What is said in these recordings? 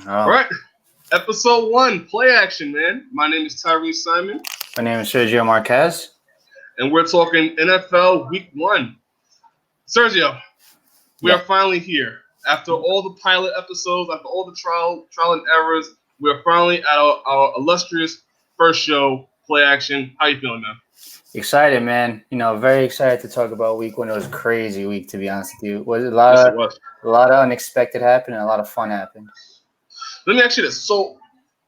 All Oh, right, episode 1, play action, man. My name is Tyriece Simon, my name is Sergio Marquez. and we're talking NFL Week 1. Sergio, we are Yeah, finally here. After all the pilot episodes, after all the trial and errors, we are finally at our illustrious first show, play action. How you feeling, man? excited, man. Very excited to talk about week one. It was a crazy week, to be honest with you. It was Yes, it was. a lot of unexpected happened and a lot of fun happened. Let me ask you this. So,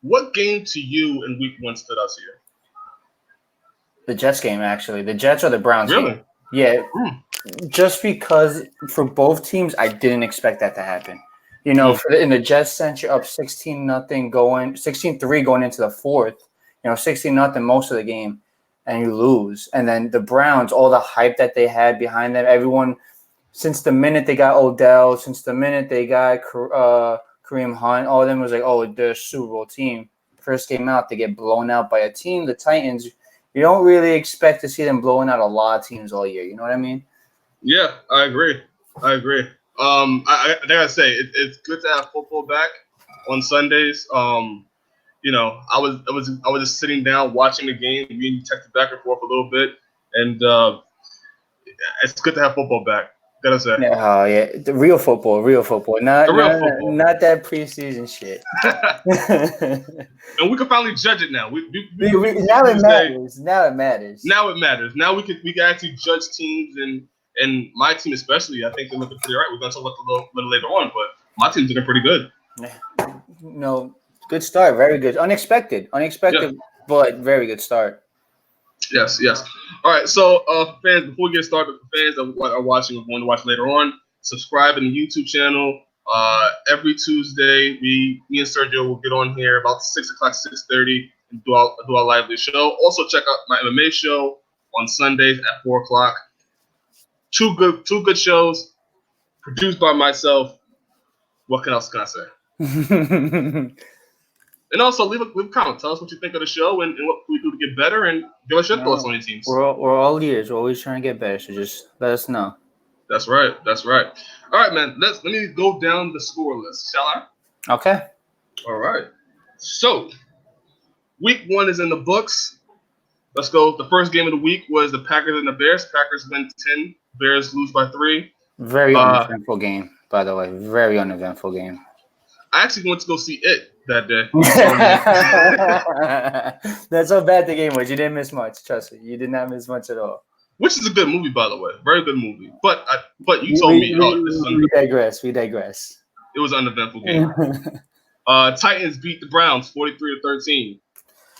what game to you in Week 1 stood out to you? The Jets game, actually, the Jets or the Browns game. Really? Yeah, Mm. just because for both teams, I didn't expect that to happen. Mm. In the Jets sense, you're up 16-0 going 16-3 going into the fourth. 16-0 most of the game, and you lose. And then the Browns, all the hype that they had behind them, everyone since the minute they got Odell, since the minute they got Kareem Hunt, all of them was like, oh, they're a Super Bowl team. First game out, they get blown out by a team, the Titans. You don't really expect to see them blowing out a lot of teams all year. You know what I mean? Yeah, I agree. I gotta say it's good to have football back on Sundays. I was just sitting down watching the game. Me and you texted back and forth a little bit, and it's good to have football back. Gotta say, Yeah, oh yeah, the real football, the not real not football, not that preseason shit. and we can finally judge it now. We can sit Now here it and say matters. Now it matters. now it matters. Now we can actually judge teams and my team especially. I think they're looking pretty all right. We're gonna talk about a little later on, but my team's looking pretty good. No, good start. Very good. Unexpected, Yeah. but very good start. Yes, yes. All right, so fans, before we get started, for fans that are watching or going to watch later on, subscribe in the YouTube channel. Every Tuesday, me and Sergio will get on here about 6 o'clock, 6:30, and do our lively show. Also, check out my MMA show on Sundays at 4 o'clock. Two good shows produced by myself. What else can I say? And also leave a comment. Tell us what you think of the show and what we do to get better, and give us your thoughts on your teams. We're all ears. We're always trying to get better. So just let us know. That's right. That's right. All right, man. Let me go down the score list, shall I? Okay. All right. So, week 1 is in the books. Let's go. The first game of the week was the Packers and the Bears. Packers win 10. Bears lose by 3. Very uneventful game, by the way. Very uneventful game. I actually went to go see it that day. That's how bad the game was. You didn't miss much. Trust me. You did not miss much at all. Which is a good movie, by the way. Very good movie. But you told me, this is uneventful. We digress. It was an uneventful game. Titans beat the Browns 43-13.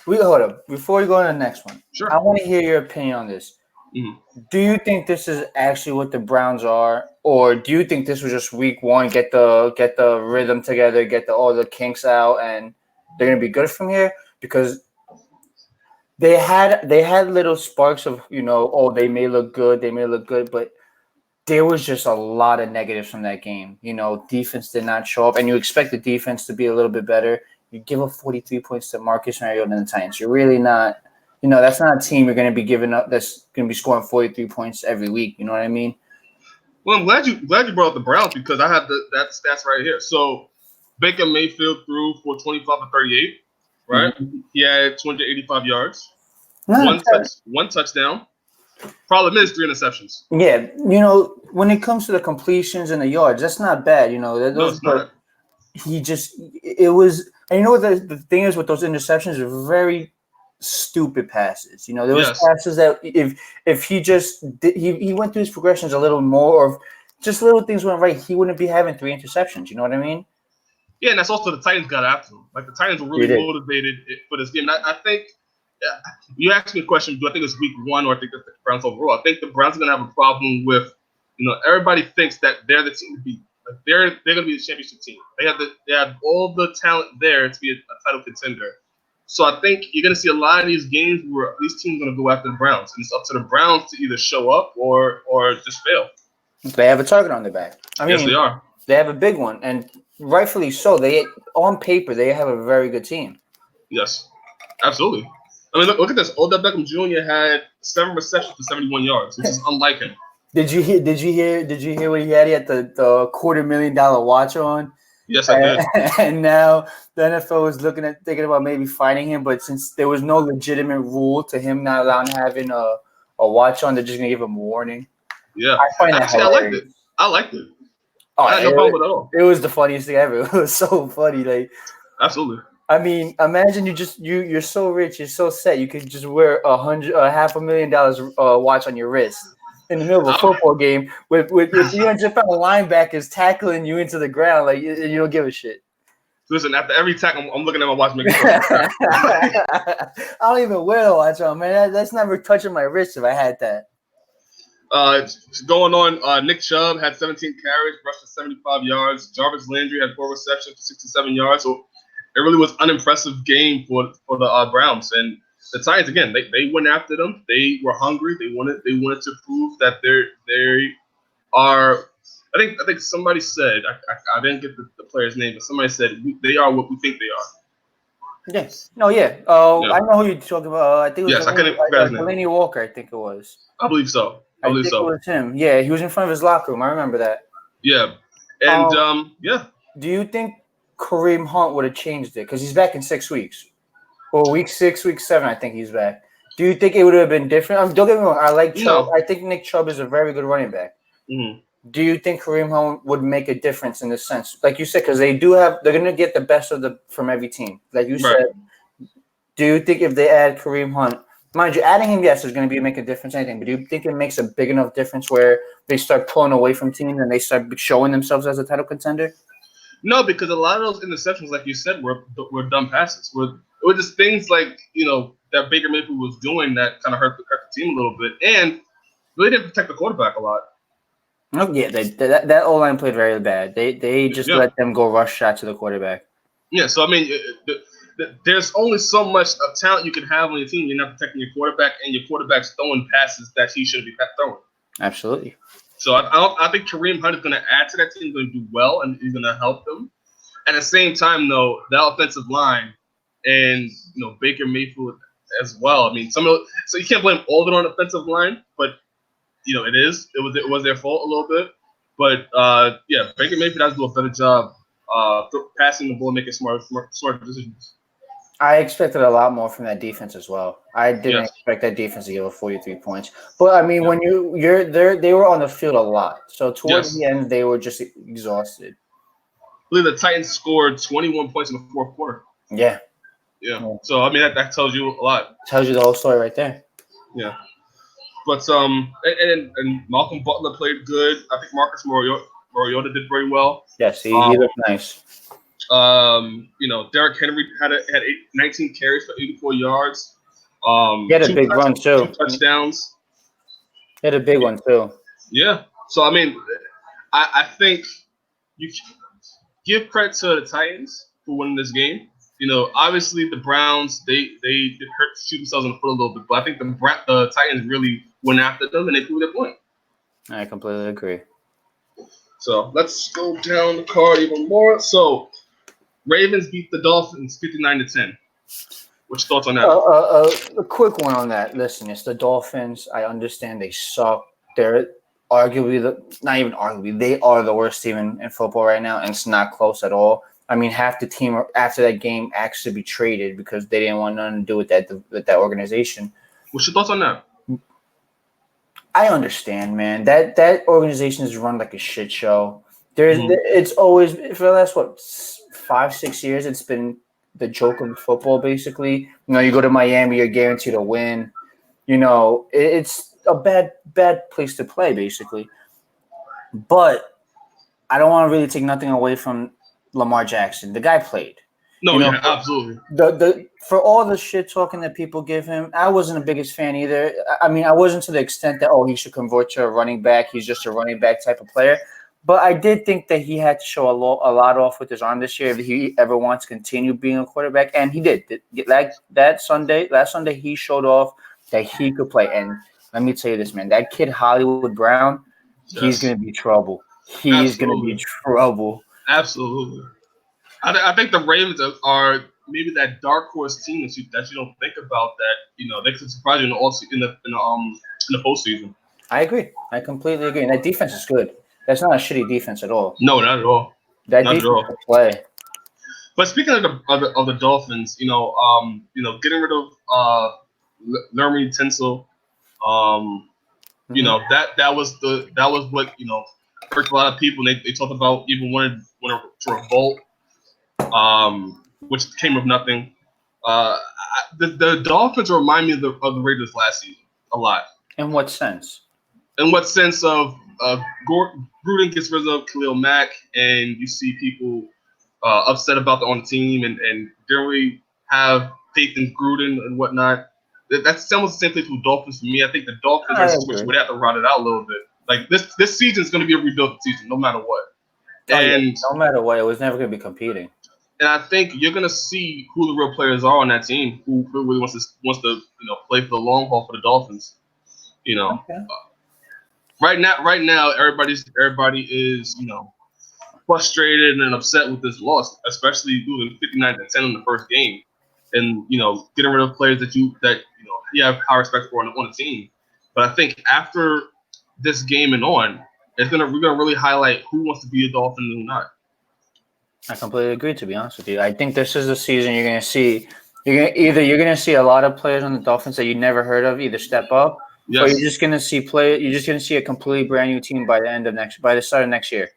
Hold up. Before we go on to the next one, Sure. I want to hear your opinion on this. Mm-hmm. Do you think this is actually what the Browns are, or do you think this was just week 1? Get the rhythm together, get all the kinks out, and they're gonna be good from here? Because they had little sparks of they may look good, but there was just a lot of negatives from that game. Defense did not show up, and you expect the defense to be a little bit better. You give up 43 points to Marcus Mariota and the Titans. You're really not. That's not a team you're going to be giving up. That's going to be scoring 43 points every week. You know what I mean? Well, I'm glad you brought up the Browns because I have that stats right here. So Baker Mayfield threw for 25 of 38, right? Mm-hmm. He had 285 yards, one touchdown. Problem is 3 interceptions. Yeah, when it comes to the completions and the yards, that's not bad. It's not. It was, and the thing is with those interceptions are very stupid passes. There was passes that if he just he went through his progressions a little more, or just little things went right, he wouldn't be having 3 interceptions. You know what I mean? Yeah, and that's also the Titans got after him. Like the Titans were really motivated for this game. And I think you asked me a question: do I think it's week 1 or I think it's the Browns overall? I think the Browns are gonna have a problem with, everybody thinks that they're the team to beat. Like they're gonna be the championship team. They have all the talent there to be a title contender. So I think you're going to see a lot of these games where these teams are going to go after the Browns. And it's up to the Browns to either show up or just fail. They have a target on their back. Yes, they are. They have a big one. And rightfully so. On paper, they have a very good team. Yes, absolutely. I mean, look at this. Odell Beckham Jr. had 7 receptions for 71 yards, which is unlike him. Did you hear what he had? He had the $250,000 watch on. Yes, I did. And now the NFL was thinking about maybe fining him, but since there was no legitimate rule to him not allowing having a watch on, they're just gonna give him a warning. Yeah. I find that Actually, hilarious. I liked it. Oh, I had no problem with it at all. It was the funniest thing ever. It was so funny. Like, Absolutely. I mean, imagine you're so rich, you're so set, you could just wear $500,000 watch on your wrist in the middle of a football game with 300-pound linebackers tackling you into the ground, like you don't give a shit. Listen, after every tackle, I'm looking at my watch, making sure. I don't even wear the watch on, man. That's never touching my wrist if I had that. Going on, Nick Chubb had 17 carries, rushed for 75 yards. Jarvis Landry had 4 receptions for 67 yards. So it really was an unimpressive game for the Browns. And the Titans, again, they went after them. They were hungry. They wanted to prove that they are. I think somebody said, I didn't get the player's name, but somebody said they are what we think they are. Yes. No, yeah. Yeah. I know who you're talking about. I think it was Delaney Walker, I think it was. I believe so. I think it was him. Yeah, he was in front of his locker room. I remember that. Yeah. And, yeah. Do you think Kareem Hunt would have changed it? Because he's back in 6 weeks. Or week 6, week 7, I think he's back. Do you think it would have been different? Don't get me wrong. I like Chubb. No. I think Nick Chubb is a very good running back. Mm-hmm. Do you think Kareem Hunt would make a difference in this sense? Like you said, because they're going to get the best from every team. Like you said, do you think if they add Kareem Hunt, mind you, adding him, yes, is going to make a difference, anything. But do you think it makes a big enough difference where they start pulling away from teams and they start showing themselves as a title contender? No, because a lot of those interceptions, like you said, were dumb passes. Were just things like, that Baker Mayfield was doing that kind of hurt the team a little bit, and really didn't protect the quarterback a lot. Oh yeah, that O-line played very bad. They just let them go rush shot to the quarterback. Yeah, so I mean, there's only so much of talent you can have on your team. You're not protecting your quarterback, and your quarterback's throwing passes that he shouldn't be throwing. Absolutely. So I think Kareem Hunt is going to add to that team. He's going to do well, and he's going to help them. At the same time, though, the offensive line and Baker Mayfield as well. I mean, so you can't blame all of it on the offensive line, but it was their fault a little bit. But yeah, Baker Mayfield has to do a better job passing the ball, making smart decisions. I expected a lot more from that defense as well. I didn't expect that defense to give up 43 points. But I mean, when you're there, they were on the field a lot. So towards the end, they were just exhausted. I believe the Titans scored 21 points in the fourth quarter. Yeah. So I mean, that tells you a lot. Tells you the whole story right there. Yeah. But and Malcolm Butler played good. I think Marcus Mariota did very well. Yes, he looked nice. Derrick Henry had 19 carries for 84 yards. He had a big run too. 2 touchdowns. He had a big one too. Yeah. So I mean, I think you give credit to the Titans for winning this game. Obviously the Browns they shoot themselves in the foot a little bit, but I think the Titans really went after them and they proved their point. I completely agree. So let's go down the card even more. So Ravens beat the Dolphins 59-10. What's your thoughts on that? A quick one on that. Listen, it's the Dolphins. I understand they suck. They're arguably not even arguably, they are the worst team in football right now, and it's not close at all. I mean, half the team after that game actually be traded because they didn't want nothing to do with that organization. What's your thoughts on that? I understand, man. That organization is run like a shit show. It's always for the last 5-6 years. It's been the joke of football, basically. You go to Miami, you're guaranteed to win. It's a bad place to play, basically. But I don't want to really take nothing away from Lamar Jackson. The guy played. No, absolutely. For all the shit talking that people give him, I wasn't the biggest fan either. I mean, I wasn't to the extent that he should convert to a running back. He's just a running back type of player. But I did think that he had to show a lot off with his arm this year if he ever wants to continue being a quarterback, and he did. Like last Sunday, he showed off that he could play. And let me tell you this, man, that kid Hollywood Brown, he's going to be trouble. He's going to be trouble. Absolutely. I think the Ravens are maybe that dark horse team that you don't think about. That they could surprise you in the postseason. I agree. I completely agree. And that defense is good. That's not a shitty defense at all. No, not at all. That Not at defense all. can play. But speaking of the Dolphins, getting rid of Lermy Tinsel, that was what hurt a lot of people. They talked about even wanting to revolt, which came of nothing. The Dolphins remind me of the Raiders last season a lot. In what sense? In what sense of Gruden gets rid of Khalil Mack, and you see people upset about on the team and don't really have faith in Gruden and whatnot. That's almost the same thing with Dolphins for me. I think the Dolphins are a situation where they have to run it out a little bit. Like this season is going to be a rebuild season, no matter what. No matter what, it was never going to be competing. And I think you're going to see who the real players are on that team, who really wants to play for the long haul for the Dolphins. Okay. Right now, everybody is frustrated and upset with this loss, especially losing 59-10 in the first game, and getting rid of players that you have high respect for on the team. But I think after this game and on, we're gonna really highlight who wants to be a Dolphin and who not. I completely agree. To be honest with you, I think this is the season you're gonna see. You're gonna see a lot of players on the Dolphins that you never heard of either step up, Yes. or you're just gonna see a completely brand new team by the start of next year.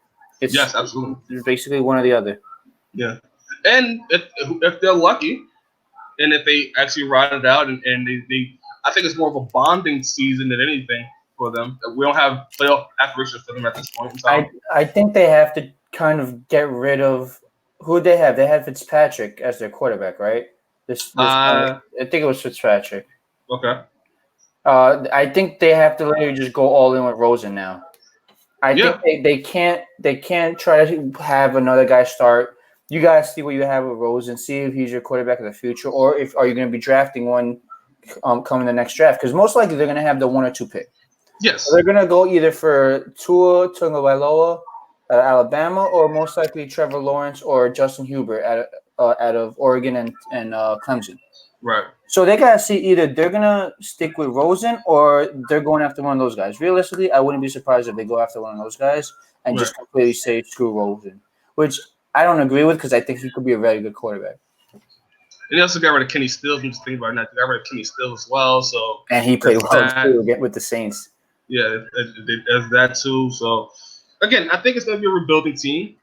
Yes, absolutely. It's basically one or the other. Yeah, and if they're lucky, and if they actually ride it out, and they I think it's more of a bonding season than anything for them. We don't have playoff aspirations for them at this point in time. I think they have to kind of get rid of who they have. They had Fitzpatrick as their quarterback, right? I think it was Fitzpatrick. Okay. I think they have to literally just go all in with Rosen now. I think they can't try to have another guy start. You guys see what you have with Rosen, see if he's your quarterback of the future, or are you going to be drafting one coming the next draft? Because most likely they're going to have the 1 or 2 pick. Yes. So they're going to go either for Tua Tagovailoa, Alabama, or most likely Trevor Lawrence or Justin Herbert out of Oregon and Clemson. Right. So they got to see either they're going to stick with Rosen or they're going after one of those guys. Realistically, I wouldn't be surprised if they go after one of those guys and just completely say screw Rosen, which I don't agree with because I think he could be a very good quarterback. And he also got rid of Kenny Stills. I'm just thinking about it now. They got rid of Kenny Stills as well. So and he played well too with the Saints. Yeah, there's that too. So again, I think it's going to be a rebuilding team.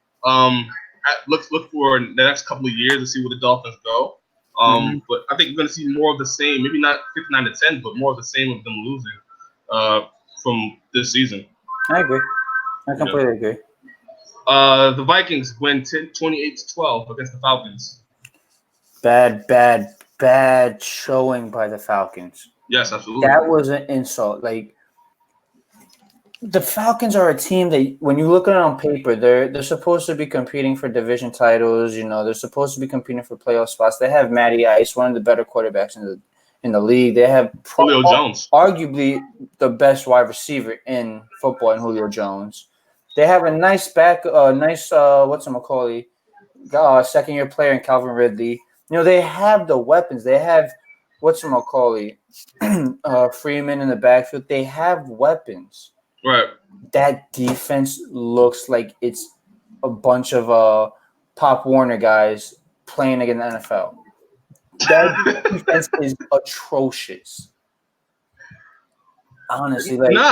Look for the next couple of years to see where the Dolphins go. But I think we're going to see more of the same. Maybe not 59-10, but more of the same of them losing from this season. I agree. I completely agree. The Vikings win 28-12 against the Falcons. Bad showing by the Falcons. Yes, absolutely. That was an insult. Like, the Falcons are a team that, when you look at it on paper, they're supposed to be competing for division titles. They're supposed to be competing for playoff spots. They have Matty Ice, one of the better quarterbacks in the league. They have Julio Jones, arguably the best wide receiver in football, in Julio Jones. They have a nice second-year player in Calvin Ridley. They have the weapons. They have Freeman in the backfield. They have weapons. Right. That defense looks like it's a bunch of Pop Warner guys playing against the NFL. That defense is atrocious. Honestly, no,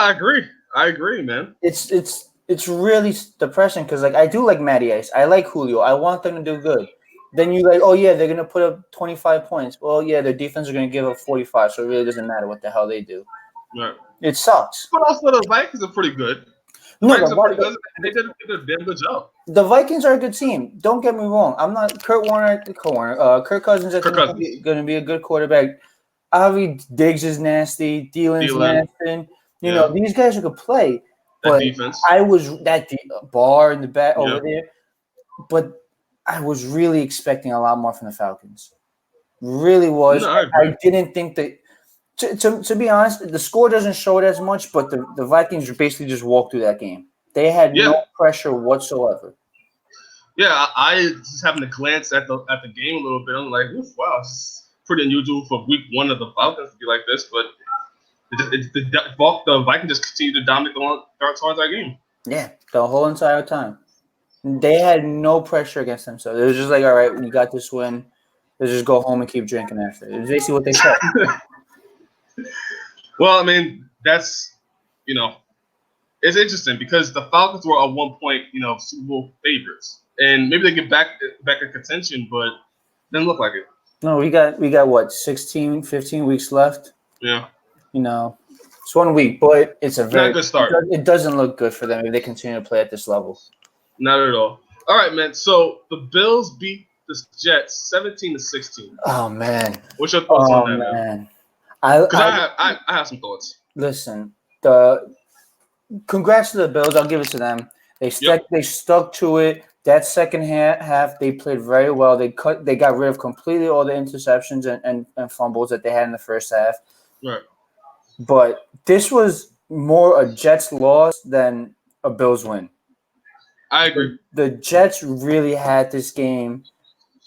I agree, man. It's really depressing because I do like Matty Ice. I like Julio. I want them to do good. Then you they're gonna put up 25 points. Well, yeah, their defense are gonna give up 45, so it really doesn't matter what the hell they do. Right. It sucks. But also the Vikings are pretty good. They did a damn good job. The Vikings are a good team. Don't get me wrong. I'm not Kirk Cousins is going to be a good quarterback. Avi Diggs is nasty. Thielen's nasty. These guys are good play. But defense. I was that bar in the back over there. But I was really expecting a lot more from the Falcons. Really was. No, I didn't think that. To be honest, the score doesn't show it as much, but the Vikings basically just walked through that game. They had no pressure whatsoever. Yeah, I just happened to glance at the game a little bit. I'm like, wow, it's pretty unusual for week 1 of the Falcons to be like this, but the Vikings just continue to dominate the entire game. Yeah, the whole entire time. They had no pressure against themselves. It was just like, all right, we got this win. Let's just go home and keep drinking after. It's basically what they said. Well, I mean, that's, it's interesting because the Falcons were at one point, Super Bowl favorites, and maybe they get back in contention, but didn't look like it. No, we got what 16, 15 weeks left. Yeah, it's 1 week, but it's a very not a good start. It doesn't look good for them if they continue to play at this level. Not at all. All right, man. So the Bills beat the Jets 17-16. Oh man, what's your thoughts on that, man? I have some thoughts. Listen, congrats to the Bills. I'll give it to them. They stuck to it. That second half, they played very well. They got rid of completely all the interceptions and fumbles that they had in the first half. Right. But this was more a Jets loss than a Bills win. I agree. The Jets really had this game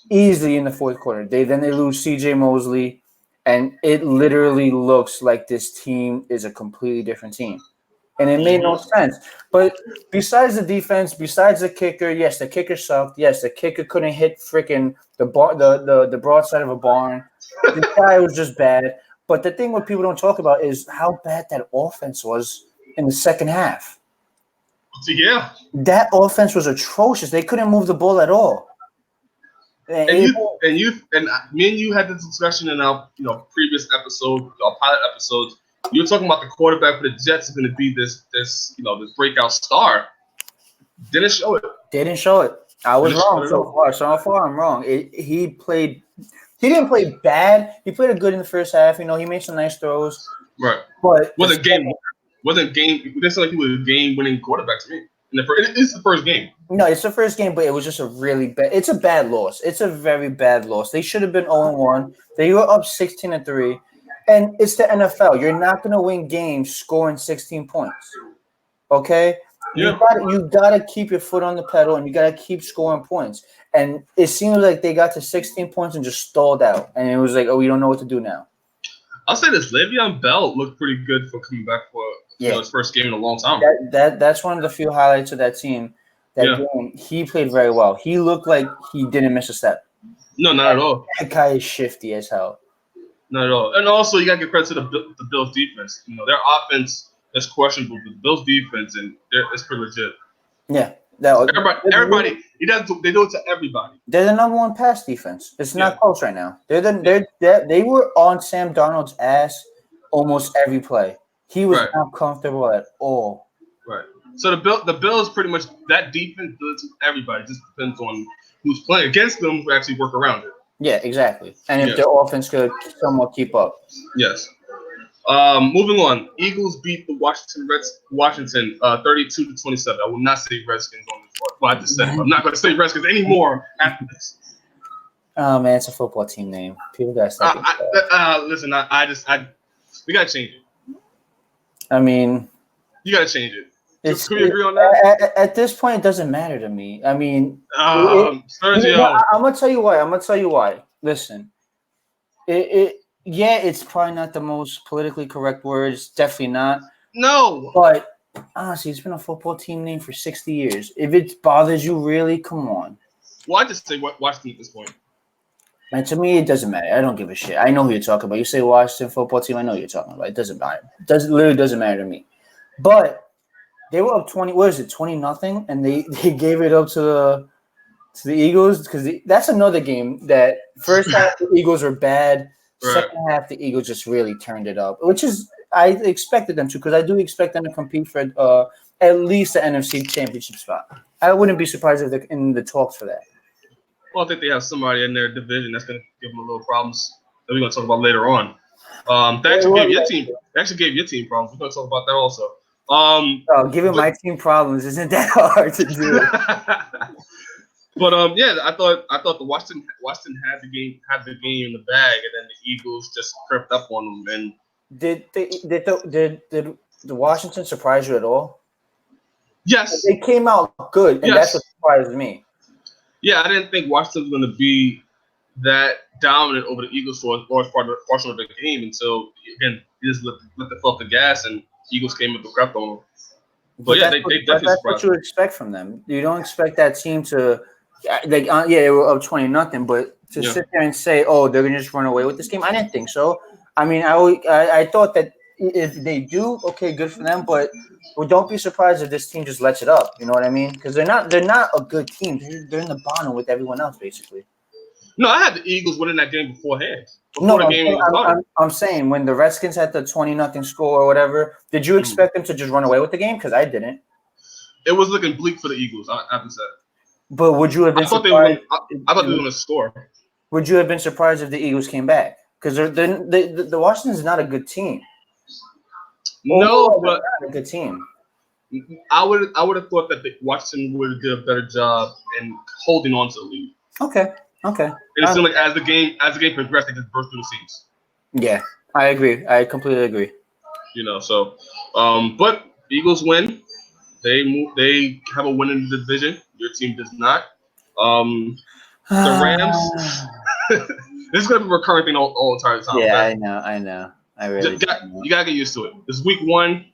easily in the fourth quarter. They lose C.J. Mosley, and it literally looks like this team is a completely different team. And it made no sense. But besides the defense, besides the kicker, yes, the kicker sucked. Yes, the kicker couldn't hit freaking the broadside of a barn. This guy was just bad. But the thing what people don't talk about is how bad that offense was in the second half. Yeah. That offense was atrocious. They couldn't move the ball at all. And me and you had this discussion in our previous episode, our pilot episodes. You were talking about the quarterback for the Jets is going to be this breakout star. Didn't show it. I was wrong so far. I'm wrong. He didn't play bad. He played good in the first half. He made some nice throws. Right. But wasn't game. It didn't sound like he was a game-winning quarterback to me. It's the first game. No, it's the first game, but it was just a really bad. It's a bad loss. It's a very bad loss. They should have been 0-1. They were up 16-3. And it's the NFL. You're not going to win games scoring 16 points. Okay? Yeah. You gotta keep your foot on the pedal, and you got to keep scoring points. And it seems like they got to 16 points and just stalled out. And it was like, we don't know what to do now. I'll say this. Le'Veon Bell looked pretty good for coming back for his first game in a long time. That's one of the few highlights of that team. Game, he played very well. He looked like he didn't miss a step. No, not at all. That guy is shifty as hell. Not at all. And also, you got to give credit to the Bills' defense. Their offense is questionable, but the Bills' defense, it's pretty legit. Yeah. Everybody, they do it to everybody. They're the number one pass defense. It's not close right now. They were on Sam Darnold's ass almost every play. He was not comfortable at all. Right. So the Bills pretty much, that defense does it to everybody. It just depends on who's playing against them who actually work around it. Yeah, exactly. And if their offense could somewhat keep up. Yes. Moving on. Eagles beat the Washington 32-27. I will not say Redskins on this part. Well, I just said it. I'm not going to say Redskins anymore after this. Oh man, it's a football team name. People got to stop. Listen, we got to change it. I mean, you got to change it. Can we agree on that? At this point, it doesn't matter to me. I mean, Sergio. I'm gonna tell you why. Listen, it's probably not the most politically correct words. Definitely not. No. But honestly, it's been a football team name for 60 years. If it bothers you, really, come on. Well, I just say Washington at this point. And to me, it doesn't matter. I don't give a shit. I know who you're talking about. You say Washington football team, I know who you're talking about. It doesn't matter. It literally doesn't matter to me. But they were up 20-0, and they gave it up to the Eagles because that's another game that first half the Eagles were bad. Right. Second half the Eagles just really turned it up, which is I expected them to because I do expect them to compete for at least the NFC Championship spot. I wouldn't be surprised if they're in the talks for that. Well, I think they have somebody in their division that's going to give them a little problems that we're going to talk about later on. They actually gave your team problems. We're going to talk about that also. Giving my team problems isn't that hard to do. But I thought the Washington had the game in the bag, and then the Eagles just crept up on them. And did the Washington surprise you at all? Yes, they came out good, and that's what surprised me. Yeah, I didn't think Washington was going to be that dominant over the Eagles for a large portion of the game until again they just let the foot off the gas, and Eagles came up and crept on them. But yeah, they definitely that's what surprised you me. expect from them. You don't expect that team to, they were up 20-0, but to sit there and say, oh, they're gonna just run away with this game, I didn't think so. I mean, I thought that if they do, okay, good for them, but don't be surprised if this team just lets it up. You know what I mean? Because they're not a good team. They're in the bottom with everyone else basically. No, I had the Eagles winning that game beforehand. No, Before the game even started. I'm saying when the Redskins had the 20-0 score or whatever, did you expect them to just run away with the game? Because I didn't. It was looking bleak for the Eagles, I have to say. But would you have been surprised? I thought they were going to score. Would you have been surprised if the Eagles came back? Because the Washington's not a good team. No, but not a good team. I would have thought that Washington would have did a better job in holding on to the lead. Okay. It seemed like as the game progressed, they just burst through the seams. Yeah, I agree. I completely agree. So, but Eagles win. They have a win in the division. Your team does not. The Rams. This is gonna be a recurring thing all the time. Yeah, okay? I know. I really. You gotta get used to it. This is week 1.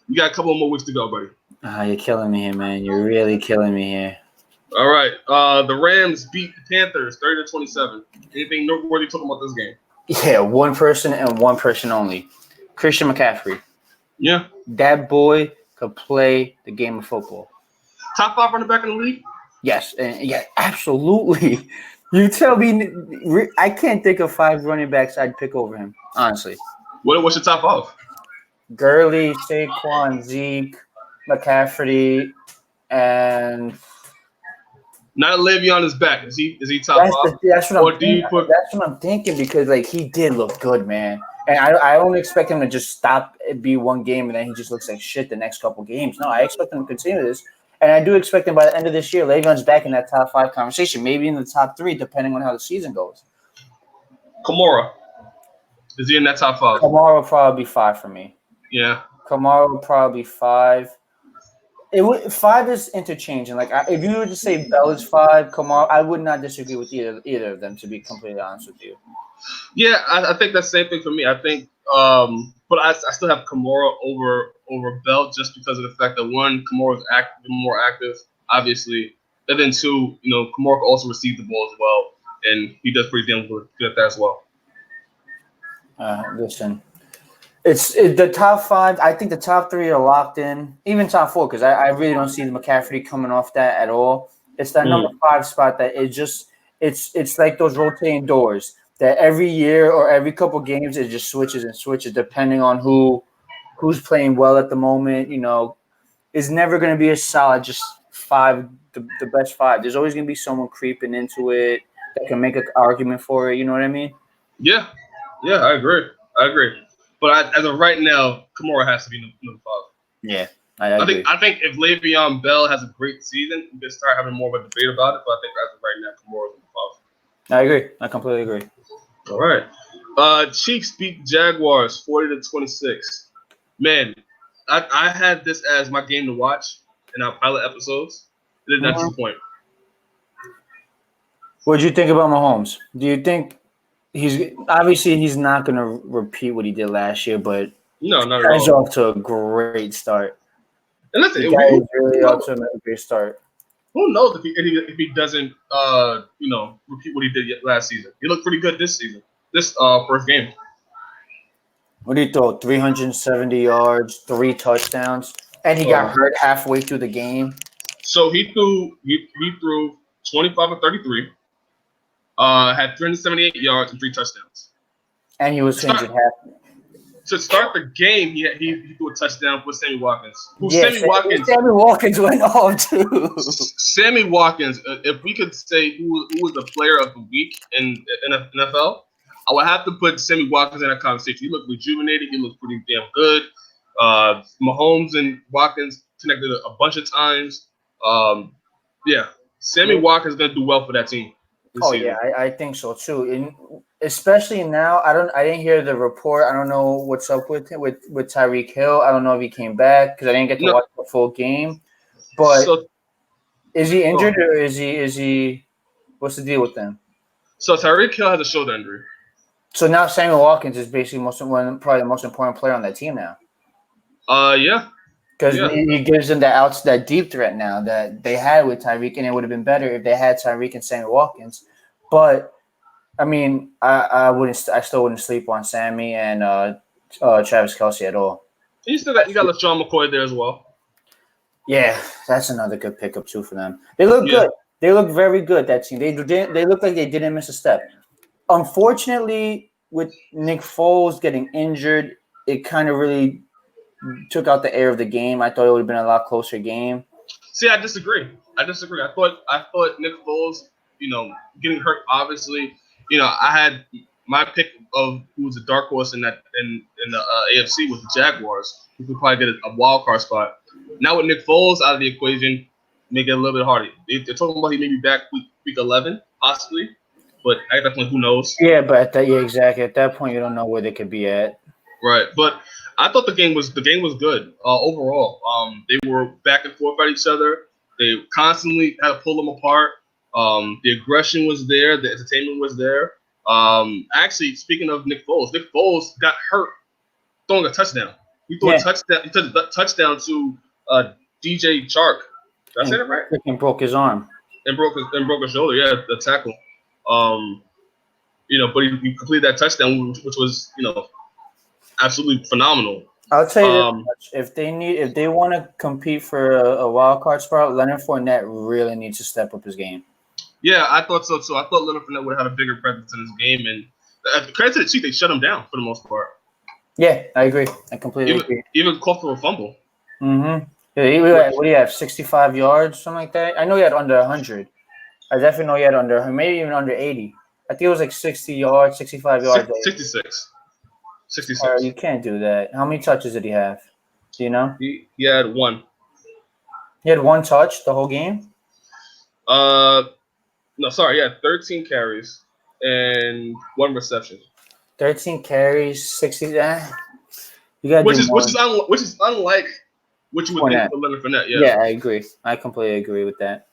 You got a couple more weeks to go, buddy. You're killing me here, man. You're really killing me here. All right. The Rams beat the Panthers 30-27. Anything noteworthy talking about this game? Yeah, one person and one person only. Christian McCaffrey. Yeah. That boy could play the game of football. Top 5 running back in the league? Yes, and yeah, absolutely. You tell me, I can't think of 5 running backs I'd pick over him, honestly. What's your top 5? Gurley, Saquon, Zeke, McCaffrey, and now that Le'Veon is back, is he top 5? That's what I'm thinking because he did look good, man. And I don't expect him to just stop and be one game and then he just looks like shit the next couple games. No, I expect him to continue this. And I do expect him by the end of this year, Le'Veon's back in that top 5 conversation, maybe in the top 3, depending on how the season goes. Kamara. Is he in that top 5? Kamara will probably be 5 for me. Yeah. Kamara will probably be 5. 5 is interchanging. If you were to say Bell is 5, Kamara, I would not disagree with either of them, to be completely honest with you. Yeah, I think that's the same thing for me. I think, but I still have Kamara over Bell just because of the fact that 1, Kamara is more active, obviously, and then 2, Kamara can also receive the ball as well, and he does pretty damn good at that as well. Listen, it's the top 5. I think the top 3 are locked in, even top 4, because I really don't see the McCaffrey coming off that at all. It's that number 5 spot that it's like those rotating doors that every year or every couple games it just switches and switches depending on who's playing well at the moment. Is never going to be a solid just 5, the best 5. There's always going to be someone creeping into it that can make an argument for it. You know what I mean? Yeah, I agree. But as of right now, Kamara has to be number 5. Yeah, I agree. I think if Le'Veon Bell has a great season, we can start having more of a debate about it. But I think as of right now, Kamara is number 5. I agree. I completely agree. All right. Chiefs beat Jaguars 40-26. Man, I had this as my game to watch in our pilot episodes. It did not disappoint. What did you think about Mahomes? Do you think he's not going to repeat what he did last year, but no, not at all. He's off to a great start. And listen, he's really off to a great start. Who knows if he doesn't repeat what he did last season? He looked pretty good this season. This first game. What did he throw? 370 yards, 3 touchdowns, and he got hurt halfway through the game. So he threw 25 of 33. Had 378 yards and 3 touchdowns. And he was injured half. To start the game, he threw a touchdown with Sammy Watkins. Sammy Watkins went off too. Sammy Watkins, if we could say who was the player of the week in NFL, I would have to put Sammy Watkins in that conversation. He looked rejuvenated. He looked pretty damn good. Mahomes and Watkins connected a bunch of times. Sammy Watkins is going to do well for that team. Yeah, I think so too. And especially now, I didn't hear the report. I don't know what's up with Tyreek Hill. I don't know if he came back because I didn't get to watch the full game. But is he injured or is he? What's the deal with them? So Tyreek Hill has a shoulder injury. So now Samuel Watkins is basically probably the most important player on that team now. Yeah. because he gives them that deep threat now that they had with Tyreek, and it would have been better if they had Tyreek and Sammy Watkins. But I mean, I still wouldn't sleep on Sammy and Travis Kelce at all. You got LaShawn McCoy there as well. Yeah, that's another good pickup too for them. They look good. They look very good. That team. They look like they didn't miss a step. Unfortunately, with Nick Foles getting injured, it kind of really took out the air of the game. I thought it would have been a lot closer game. See, I disagree. I thought Nick Foles, getting hurt. Obviously, I had my pick of who was a dark horse in the AFC with the Jaguars, who could probably get a wild card spot. Now with Nick Foles out of the equation, make it a little bit harder. They're talking about he may be back week 11, possibly, but at that point, who knows? Yeah, but exactly. At that point, you don't know where they could be at. Right, but I thought the game was good overall. They were back and forth at each other. They constantly had to pull them apart. The aggression was there. The entertainment was there. Actually, speaking of Nick Foles got hurt throwing a touchdown. He threw a touchdown. He took a touchdown to DJ Chark. Did I say that right? And broke his arm. And broke his shoulder. Yeah, the tackle. But he completed that touchdown, which was absolutely phenomenal. I'll tell you this much. If they want to compete for a wild card spot, Leonard Fournette really needs to step up his game. Yeah, I thought so too. I thought Leonard Fournette would have had a bigger presence in this game, and credit to the Chiefs, they shut him down for the most part. Yeah, I agree. I completely agree. Even close to a fumble. Mm-hmm. Yeah, what do you have? 65 yards, something like that. I know he had under 100. I definitely know he had maybe even under 80. I think it was like 60 yards, 65 yards. 66. You can't do that. How many touches did he have? Do you know? He had one. He had one touch the whole game? No, sorry. He had 13 carries and one reception. 13 carries, 60. You gotta which is unlike what you would think for Leonard Fournette. Yeah, I agree. I completely agree with that.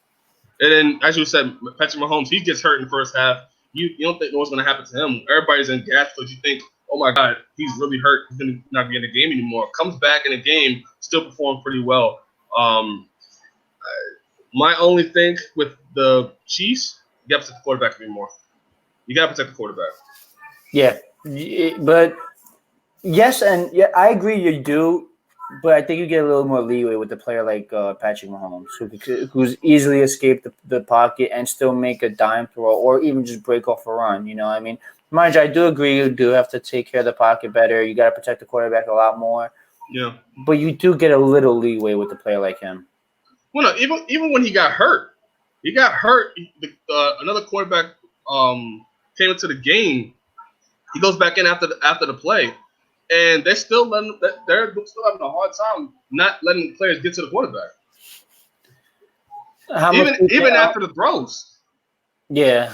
And then, as you said, Patrick Mahomes, he gets hurt in the first half. You don't think what's going to happen to him. Everybody's in gas because you think, oh my God, he's really hurt. He's going to not be in the game anymore. Comes back in the game, still performed pretty well. My only thing with the Chiefs, you got to protect the quarterback anymore. You got to protect the quarterback. Yeah, but yes, and yeah, I agree you do. But I think you get a little more leeway with a player like Patrick Mahomes, who's easily escaped the pocket and still make a dime throw or even just break off a run. You know what I mean? Mind you, I do agree you do have to take care of the pocket better. You got to protect the quarterback a lot more. Yeah. But you do get a little leeway with a player like him. Well, no, even when he got hurt. Another quarterback came into the game. He goes back in after the play. And they're still having a hard time not letting players get to the quarterback. Even after the throws. Yeah,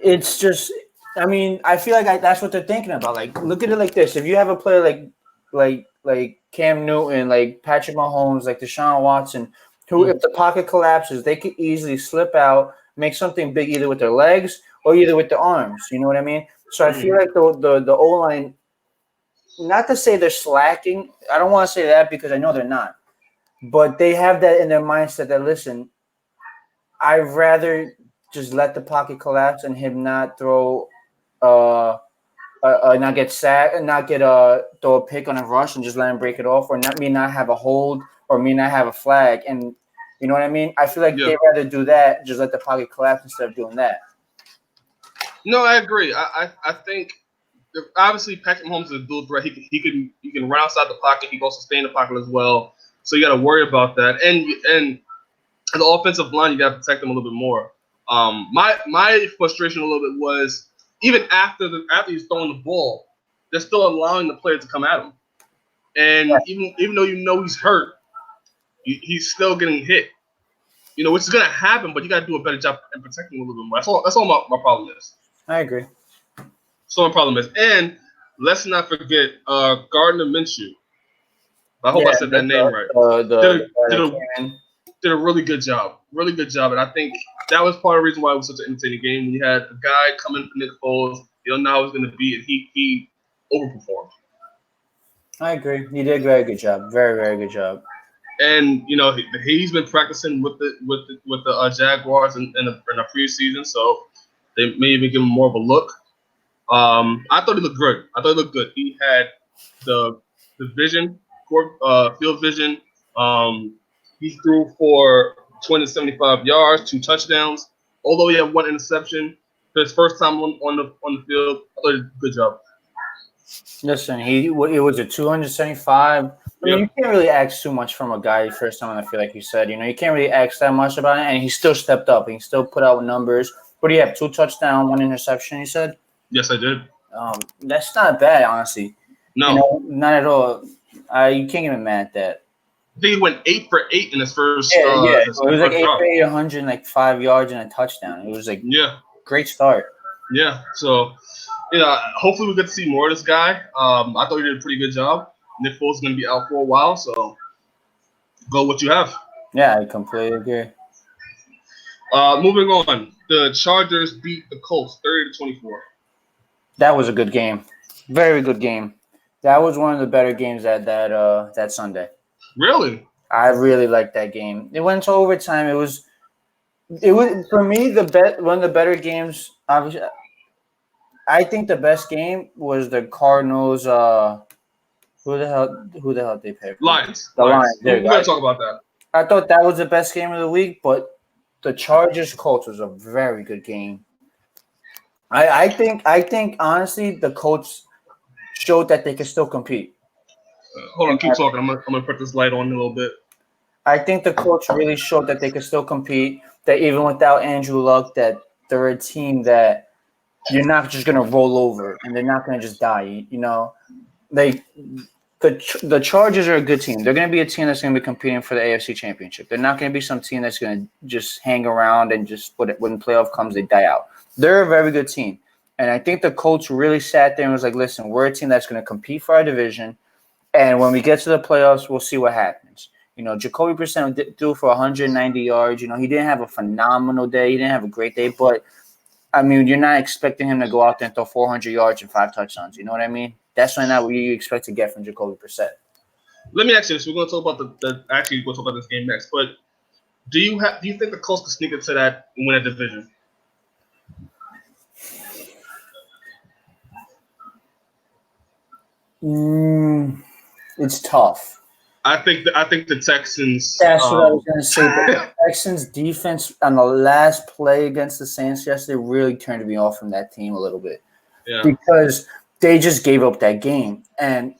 it's just. I mean, I feel like that's what they're thinking about. Like, look at it like this: if you have a player like Cam Newton, like Patrick Mahomes, like Deshaun Watson, who if the pocket collapses, they could easily slip out, make something big either with their legs or either with their arms. You know what I mean? So I feel like the O-line, not to say they're slacking. I don't want to say that because I know they're not. But they have that in their mindset that, listen, I'd rather just let the pocket collapse and him not throw not get sacked and not get throw a pick on a rush and just let him break it off, or not have a hold or me not have a flag. And you know what I mean? I feel like they'd rather do that, just let the pocket collapse instead of doing that. No, I agree. I think obviously Patrick Mahomes is a dual threat. He can run outside the pocket. He can also stay in the pocket as well. So you got to worry about that. And the offensive line, you got to protect them a little bit more. My frustration a little bit was even after he's throwing the ball, they're still allowing the player to come at him. And even though he's hurt, he's still getting hit. Which is going to happen, but you got to do a better job in protecting him a little bit more. That's all my problem is. I agree. So my problem is, and let's not forget Gardner Minshew. I hope I said that name right. Did a really good job. Really good job. And I think that was part of the reason why it was such an entertaining game. When you had a guy come in for Nick Foles, you don't know how it was going to be, and he overperformed. I agree. He did a very good job. Very, very good job. And he's been practicing with the Jaguars in the preseason, so they may even give him more of a look. I thought he looked good. I thought he looked good. He had the vision, field vision. Um, he threw for 275 yards, 2 touchdowns. Although he had one interception for his first time on the field, I thought he did a good job. Listen, it was a 275. I mean, Yeah. you can't really ask too much from a guy first time on the field, like you said. You can't really ask that much about it, and he still stepped up. He still put out numbers. What do you have? 2 touchdowns, 1 interception. You said. Yes, I did. That's not bad, honestly. No. Not at all. You can't get mad at that. I think he went 8 for 8 in his first. Yeah. It his was like first 8 drop. for 8, 105 yards and a touchdown. It was like great start. Yeah. So, hopefully we get to see more of this guy. I thought he did a pretty good job. Nick Foles is going to be out for a while, so go what you have. Yeah, I completely agree. Moving on, the Chargers beat the Colts 30-24. That was a good game. Very good game. That was one of the better games that Sunday. Really? I really liked that game. It went to overtime. It was for me one of the better games. Obviously, I think the best game was the Cardinals. Who the hell did they play? Lions. The Lions. We're going to talk about that. I thought that was the best game of the week, but the Chargers Colts was a very good game. I think honestly the Colts showed that they can still compete. Hold on, keep talking. I'm gonna put this light on a little bit. I think the Colts really showed that they can still compete. That even without Andrew Luck, that they're a team that you're not just gonna roll over and they're not gonna just die. The Chargers are a good team. They're gonna be a team that's gonna be competing for the AFC Championship. They're not gonna be some team that's gonna just hang around and just when playoff comes they die out. They're a very good team, and I think the Colts really sat there and was like, "Listen, we're a team that's gonna compete for our division, and when we get to the playoffs, we'll see what happens." Jacoby Brissett threw for 190 yards. He didn't have a phenomenal day. He didn't have a great day, but I mean, you're not expecting him to go out there and throw 400 yards and 5 touchdowns. You know what I mean? That's not what you expect to get from Jacoby Brissett. Let me ask you this: we're going to talk about we'll talk about this game next. But do you think the Colts could sneak into that and win a division? It's tough. I think the Texans. That's what I was going to say. The Texans' defense on the last play against the Saints yesterday really turned me off from that team a little bit. Yeah. Because they just gave up that game, and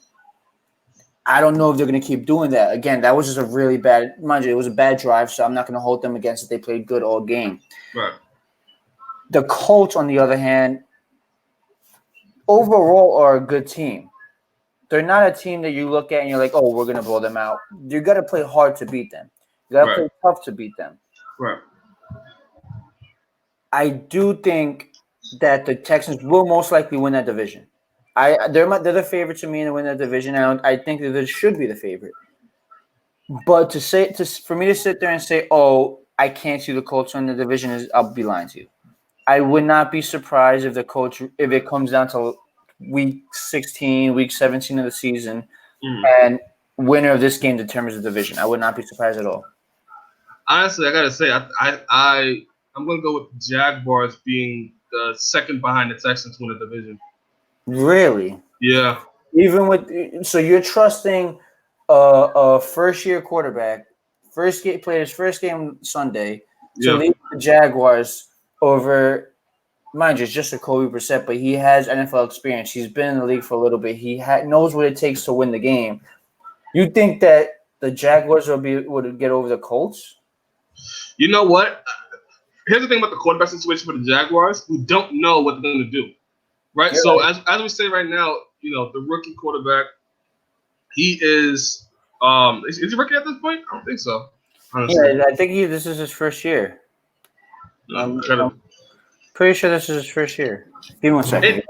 I don't know if they're going to keep doing that. Again, that was just a really bad – mind you, it was a bad drive, so I'm not going to hold them against it. They played good all game. Right. The Colts, on the other hand, overall are a good team. They're not a team that you look at and you're like, oh, we're going to blow them out. You got to play hard to beat them. You got to play tough to beat them. Right. I do think that the Texans will most likely win that division. They're the favorite to me to win that division. I think that they should be the favorite. But for me to sit there and say, oh, I can't see the Colts win the division, I'll be lying to you. I would not be surprised if it comes down to week 16, week 17 of the season, and winner of this game determines the division. I would not be surprised at all. Honestly, I gotta say, I'm gonna go with Jaguars being the second behind the Texans to win the division. Really? Yeah. So you're trusting a first-year quarterback, played his first game Sunday to lead the Jaguars over. Mind you, it's just Jacoby Brissett, but he has NFL experience. He's been in the league for a little bit. He knows what it takes to win the game. You think that the Jaguars would get over the Colts? You know what? Here's the thing about the quarterback situation for the Jaguars. We don't know what they're going to do, right? So as we say right now, the rookie quarterback, he is he rookie at this point? I don't think so. Honestly. Yeah, I think this is his first year. I'm pretty sure this is his first year. Give me one second.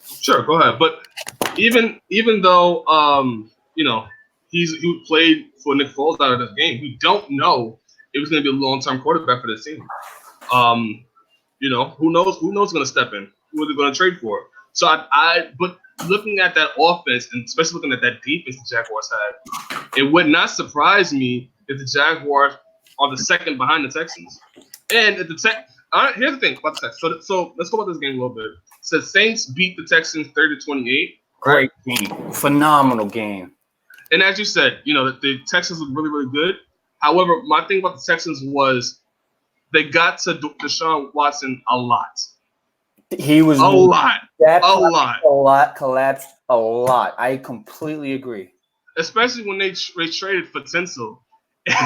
Sure, go ahead. But even though he played for Nick Foles out of this game, we don't know if he's going to be a long-term quarterback for this team. Who knows? Who knows going to step in? Who are they going to trade for? So but looking at that offense and especially looking at that defense the Jaguars had, it would not surprise me if the Jaguars are the second behind the Texans. And if here's the thing about the Texans. So let's go about this game a little bit. So the Saints beat the Texans 30-28. Great game, phenomenal game. And as you said, the Texans look really, really good. However, my thing about the Texans was they got to Deshaun Watson a lot. He was a lot. Collapsed a lot. I completely agree. Especially when they traded for Tinsel,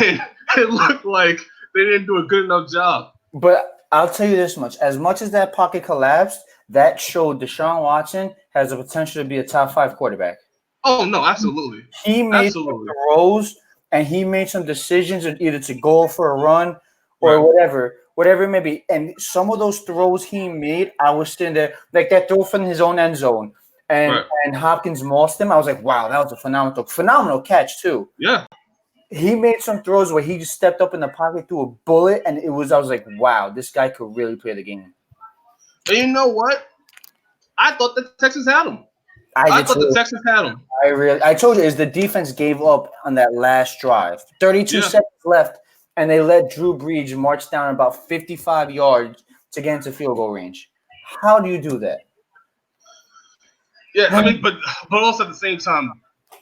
and it looked like they didn't do a good enough job. But I'll tell you this much: as that pocket collapsed, that showed Deshaun Watson has the potential to be a top 5 quarterback. Oh no, absolutely. He made some throws and he made some decisions either to go for a run or whatever it may be. And some of those throws he made, I was sitting there like that throw from his own end zone, and Hopkins mossed him. I was like, wow, that was a phenomenal catch too. Yeah. He made some throws where he just stepped up in the pocket, threw a bullet, and I was like, wow, this guy could really play the game. And you know what? I thought the Texans had him. I thought the Texans had him. I told you, the defense gave up on that last drive. 32 seconds left, and they let Drew Brees march down about 55 yards to get into field goal range. How do you do that? Yeah, I mean, but also at the same time,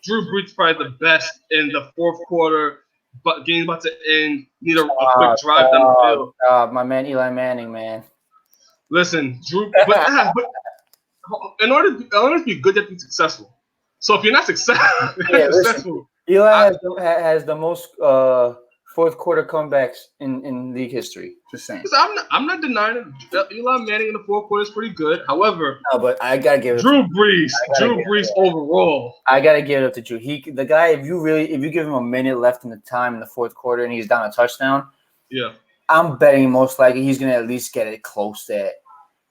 Drew Brees probably the best in the fourth quarter, but game about to end. Need a quick drive down the field. My man Eli Manning, man. Listen, Drew, but in order to be good, you have to be successful. So if you're not successful, Eli has the most fourth quarter comebacks in league history. Just saying. I'm not denying it. Eli Manning in the fourth quarter is pretty good. However, but I gotta give it Drew Brees overall. I gotta give it up to Drew. The guy, if you give him a minute left in the time in the fourth quarter and he's down a touchdown, I'm betting most likely he's gonna at least get it close that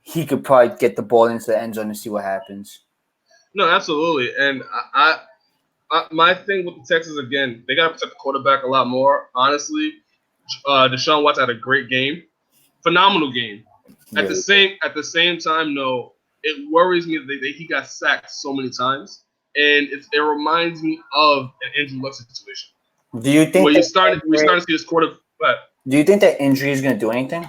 he could probably get the ball into the end zone and see what happens. No, absolutely. And I my thing with the Texans, again, they got to protect the quarterback a lot more. Honestly, Deshaun Watson had a great game, phenomenal game. At the same time, no, it worries me that he got sacked so many times, and it reminds me of an Andrew Luck situation. Do you think we're starting to see this quarterback? Do you think that injury is going to do anything?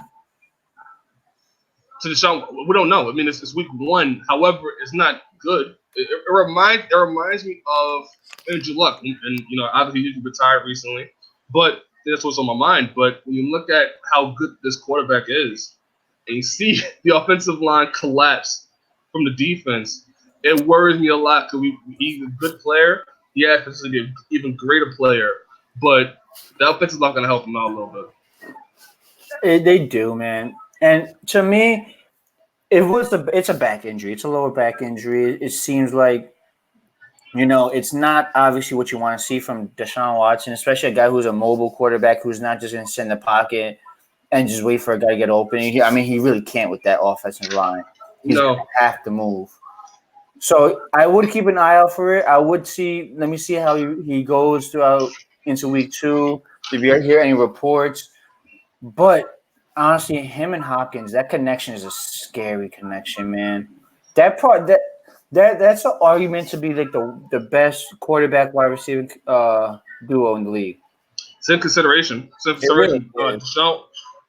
To Deshaun, we don't know. I mean, it's week 1. However, it's not good. It reminds me of Andrew Luck, and obviously he retired recently, but that's what's on my mind. But when you look at how good this quarterback is, and you see the offensive line collapse from the defense, it worries me a lot because he's a good player. He has to be an even greater player, but the offense is not going to help him out a little bit. They do, man. And to me, it's a back injury. It's a lower back injury. It seems like, it's not obviously what you want to see from Deshaun Watson, especially a guy who's a mobile quarterback who's not just going to sit in the pocket and just wait for a guy to get open. He really can't with that offensive line. He's going to have to move. So I would keep an eye out for it. Let me see how he goes throughout into week 2. If you hear any reports. But honestly, him and Hopkins, that connection is a scary connection, man. That's an argument to be like the best quarterback wide receiver duo in the league. It's in consideration.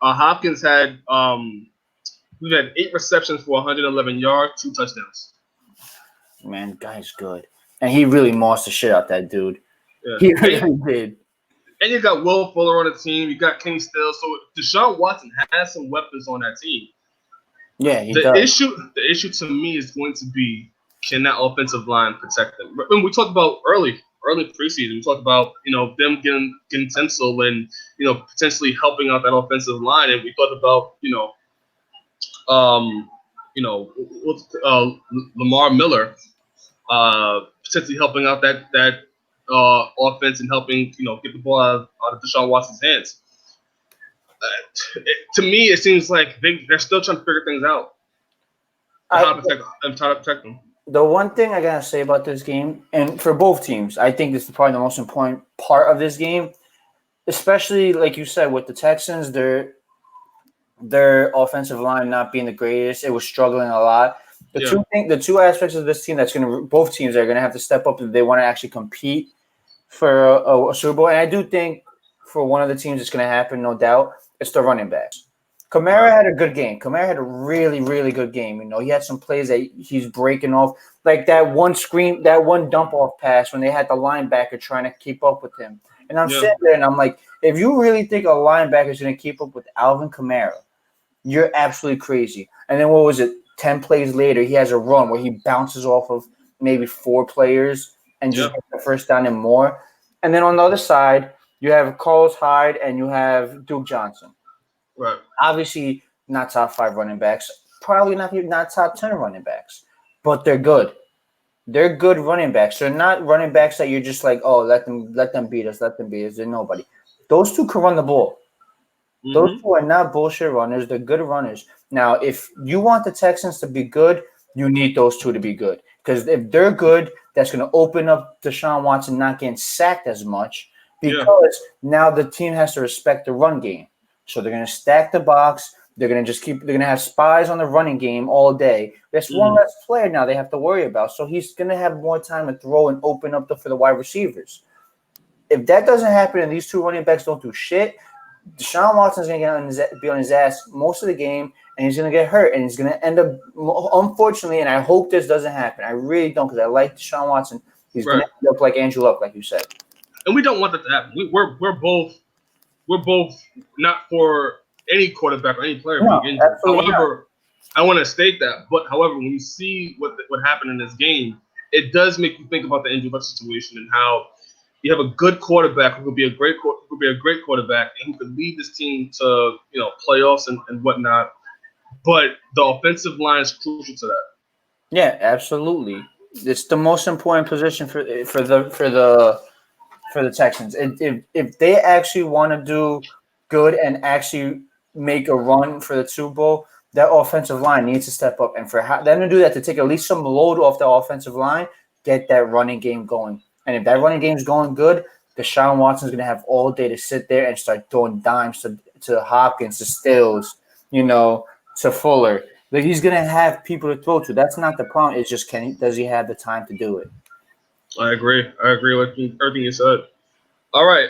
Hopkins had 8 receptions for 111 yards, 2 touchdowns. Man, guy's good, and he really mossed the shit out that dude. Yeah. He really did. And you got Will Fuller on the team. You got Kenny Stills. So Deshaun Watson has some weapons on that team. Yeah, he does. The issue to me is going to be, can that offensive line protect them? When we talked about early preseason, we talked about them getting Tinsel and potentially helping out that offensive line, and we talked about Lamar Miller potentially helping out that offense and helping get the ball out of Deshaun Watson's hands. To me, it seems like they're still trying to figure things out. How to protect them. The one thing I gotta say about this game, and for both teams, I think this is probably the most important part of this game, especially like you said with the Texans, their offensive line not being the greatest, it was struggling a lot. The two aspects of this team both teams are gonna have to step up if they want to actually compete for a Super Bowl. And I do think for one of the teams it's gonna happen, no doubt. It's the running backs. Kamara had a good game. Kamara had a really, really good game. He had some plays that he's breaking off, like that one dump off pass when they had the linebacker trying to keep up with him. And I'm sitting there and I'm like, if you really think a linebacker is going to keep up with Alvin Kamara, you're absolutely crazy. And then what was it? 10 plays later, he has a run where he bounces off of maybe 4 players and just gets the first down and more. And then on the other side, you have Carlos Hyde and you have Duke Johnson. Right. Obviously, not top 5 running backs. Probably not top 10 running backs. But they're good. They're good running backs. They're not running backs that you're just like, oh, let them beat us. They're nobody. Those two can run the ball. Mm-hmm. Those two are not bullshit runners. They're good runners. Now, if you want the Texans to be good, you need those two to be good. Because if they're good, that's going to open up Deshaun Watson not getting sacked as much because now the team has to respect the run game. So they're going to stack the box. They're going to have spies on the running game all day. That's one less player now they have to worry about. So he's going to have more time to throw and open up for the wide receivers. If that doesn't happen and these two running backs don't do shit, Deshaun Watson's going to be on his ass most of the game, and he's going to get hurt, and he's going to end up, unfortunately, and I hope this doesn't happen. I really don't, because I like Deshaun Watson. He's going to end up like Andrew Luck, like you said. And we don't want that to happen. We're both not for any quarterback or any player being injured. However, I want to state that. But however, when you see what happened in this game, it does make you think about the Andrew Luck situation and how you have a good quarterback who could be a great quarterback and who could lead this team to playoffs and whatnot. But the offensive line is crucial to that. Yeah, absolutely. It's the most important position for the Texans. If they actually want to do good and actually make a run for the Super Bowl, that offensive line needs to step up. And for them to do that, to take at least some load off the offensive line, get that running game going. And if that running game is going good, Deshaun Watson's going to have all day to sit there and start throwing dimes to Hopkins, to Stills, to Fuller. Like, he's going to have people to throw to. That's not the problem. It's just does he have the time to do it? I agree with everything you said. All right.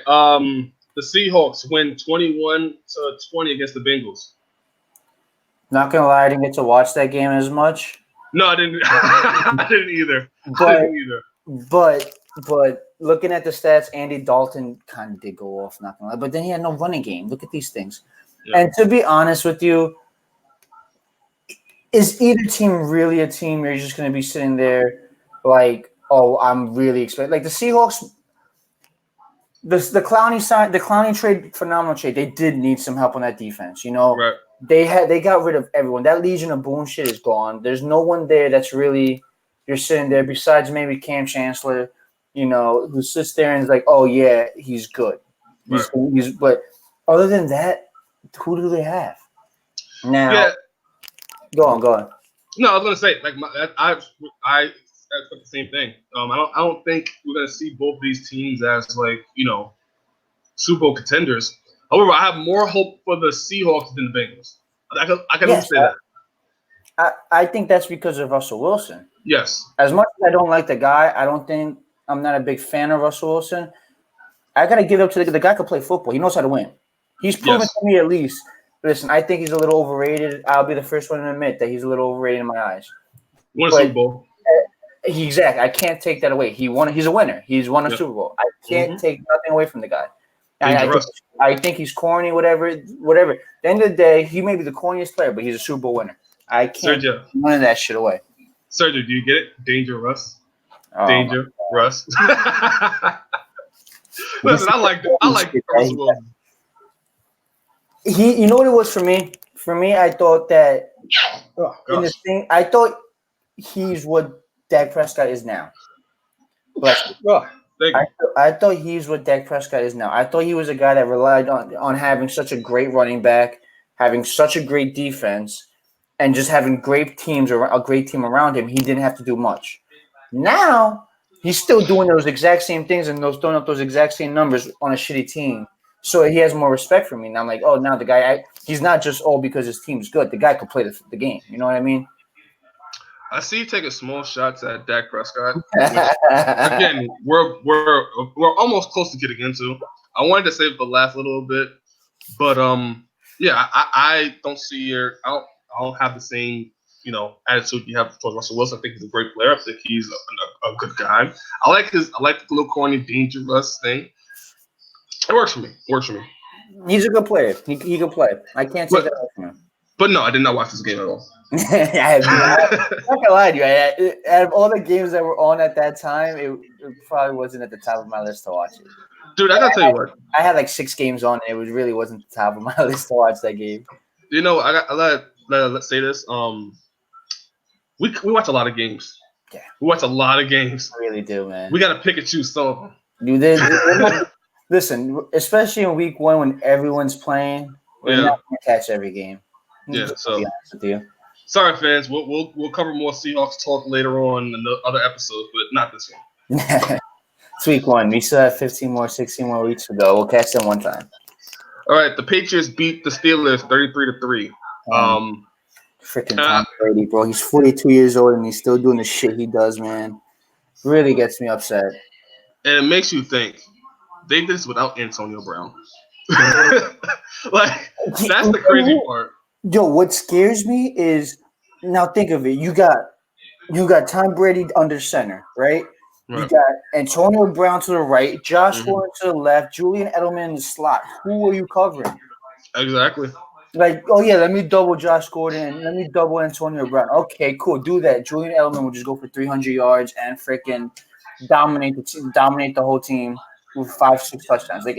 The Seahawks win 21-20 against the Bengals. Not going to lie, I didn't get to watch that game as much. No, I didn't. I didn't either. But looking at the stats, Andy Dalton kind of did go off, not gonna lie. But then he had no running game. Look at these things. Yeah. And to be honest with you, is either team really a team where you're just going to be sitting there like, oh, I'm really expecting? Like the Seahawks, the Clowney trade, phenomenal trade. They did need some help on that defense. Right. They got rid of everyone. That Legion of Boom shit is gone. There's no one there that's really you're sitting there besides maybe Cam Chancellor, who sits there and is like, oh yeah, he's good. But other than that, who do they have? Now, go on. No, I was gonna say I expect the same thing. I don't think we're gonna see both these teams as Super Bowl contenders. However, I have more hope for the Seahawks than the Bengals. I can say that. I think that's because of Russell Wilson. Yes. As much as I don't like the guy, I'm not a big fan of Russell Wilson. I got to give up to the guy. Could play football. He knows how to win. He's proven to me at least. Listen, I think he's a little overrated. I'll be the first one to admit that he's a little overrated in my eyes. Won a Super Bowl. Exactly. I can't take that away. He's a winner. He's won a Super Bowl. I can't take nothing away from the guy. I think he's corny, whatever. At the end of the day, he may be the corniest player, but he's a Super Bowl winner. I can't take none of that shit away. Sergio, do you get it? Danger Russ. Danger Russ. Listen, I like Russell Wilson. You know what it was for me? For me, I thought that I thought he's what Dak Prescott is now. I thought he's what Dak Prescott is now. I thought he was a guy that relied on having such a great running back, having such a great defense, and just having great teams or a great team around him. He didn't have to do much. Now he's still doing those exact same things and throwing up those exact same numbers on a shitty team. So he has more respect for me. And I'm like, oh, now the guy, he's not just all because his team's good. The guy could play the game. You know what I mean? I see you taking small shots at Dak Prescott, which again we're almost close to getting into. I wanted to save it for last a little bit, but yeah, I don't see your I don't have the same attitude you have towards Russell Wilson. I think he's a great player. I think he's a good guy. I like the little corny dangerous thing. It works for me. He's a good player. He can play. I can't take that away from him. But no, I did not watch this game at all. I'm not gonna lie to you. Out of all the games that were on at that time, it probably wasn't at the top of my list to watch it. Dude, I gotta tell you what. I had like 6 games on, and it really wasn't the top of my list to watch that game. Let's say this. We watch a lot of games. Yeah, we watch a lot of games. We really do, man. We gotta pick and choose some of them. You did. Listen, especially in week 1 when everyone's playing, we're not gonna catch every game. Yeah, so be honest with you. Sorry, fans. We'll cover more Seahawks talk later on in the other episodes, but not this one. It's week 1. We still have 16 more weeks to go. We'll catch them one time. All right, the Patriots beat the Steelers 33-3. Freaking Tom Brady, bro. He's 42 years old and he's still doing the shit he does, man. Really gets me upset. And it makes you think. They did this without Antonio Brown. Like, that's the crazy part. Yo, what scares me is now think of it. You got Tom Brady under center, right? You got Antonio Brown to the right, Josh Gordon to the left, Julian Edelman in the slot. Who are you covering? Exactly. Like, oh yeah, let me double Josh Gordon, let me double Antonio Brown. Okay, cool, do that. Julian Edelman will just go for 300 yards and freaking dominate the whole team with 5-6 touchdowns. Like,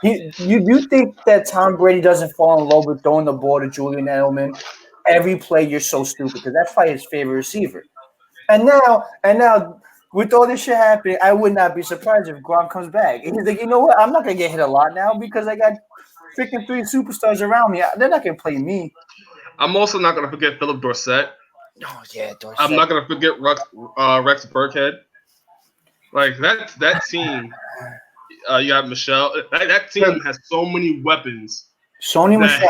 you think that Tom Brady doesn't fall in love with throwing the ball to Julian Edelman every play? You're so stupid because that's probably his favorite receiver. And now, with all this shit happening, I would not be surprised if Gronk comes back. And he's like, you know what? I'm not gonna get hit a lot now because I got freaking 3 superstars around me. They're not gonna play me. I'm also not gonna forget Philip Dorsett. Oh yeah, Dorsett. I'm not gonna forget Rex Burkhead. Like that team. You got Michelle. That team has so many weapons. Sony Michelle.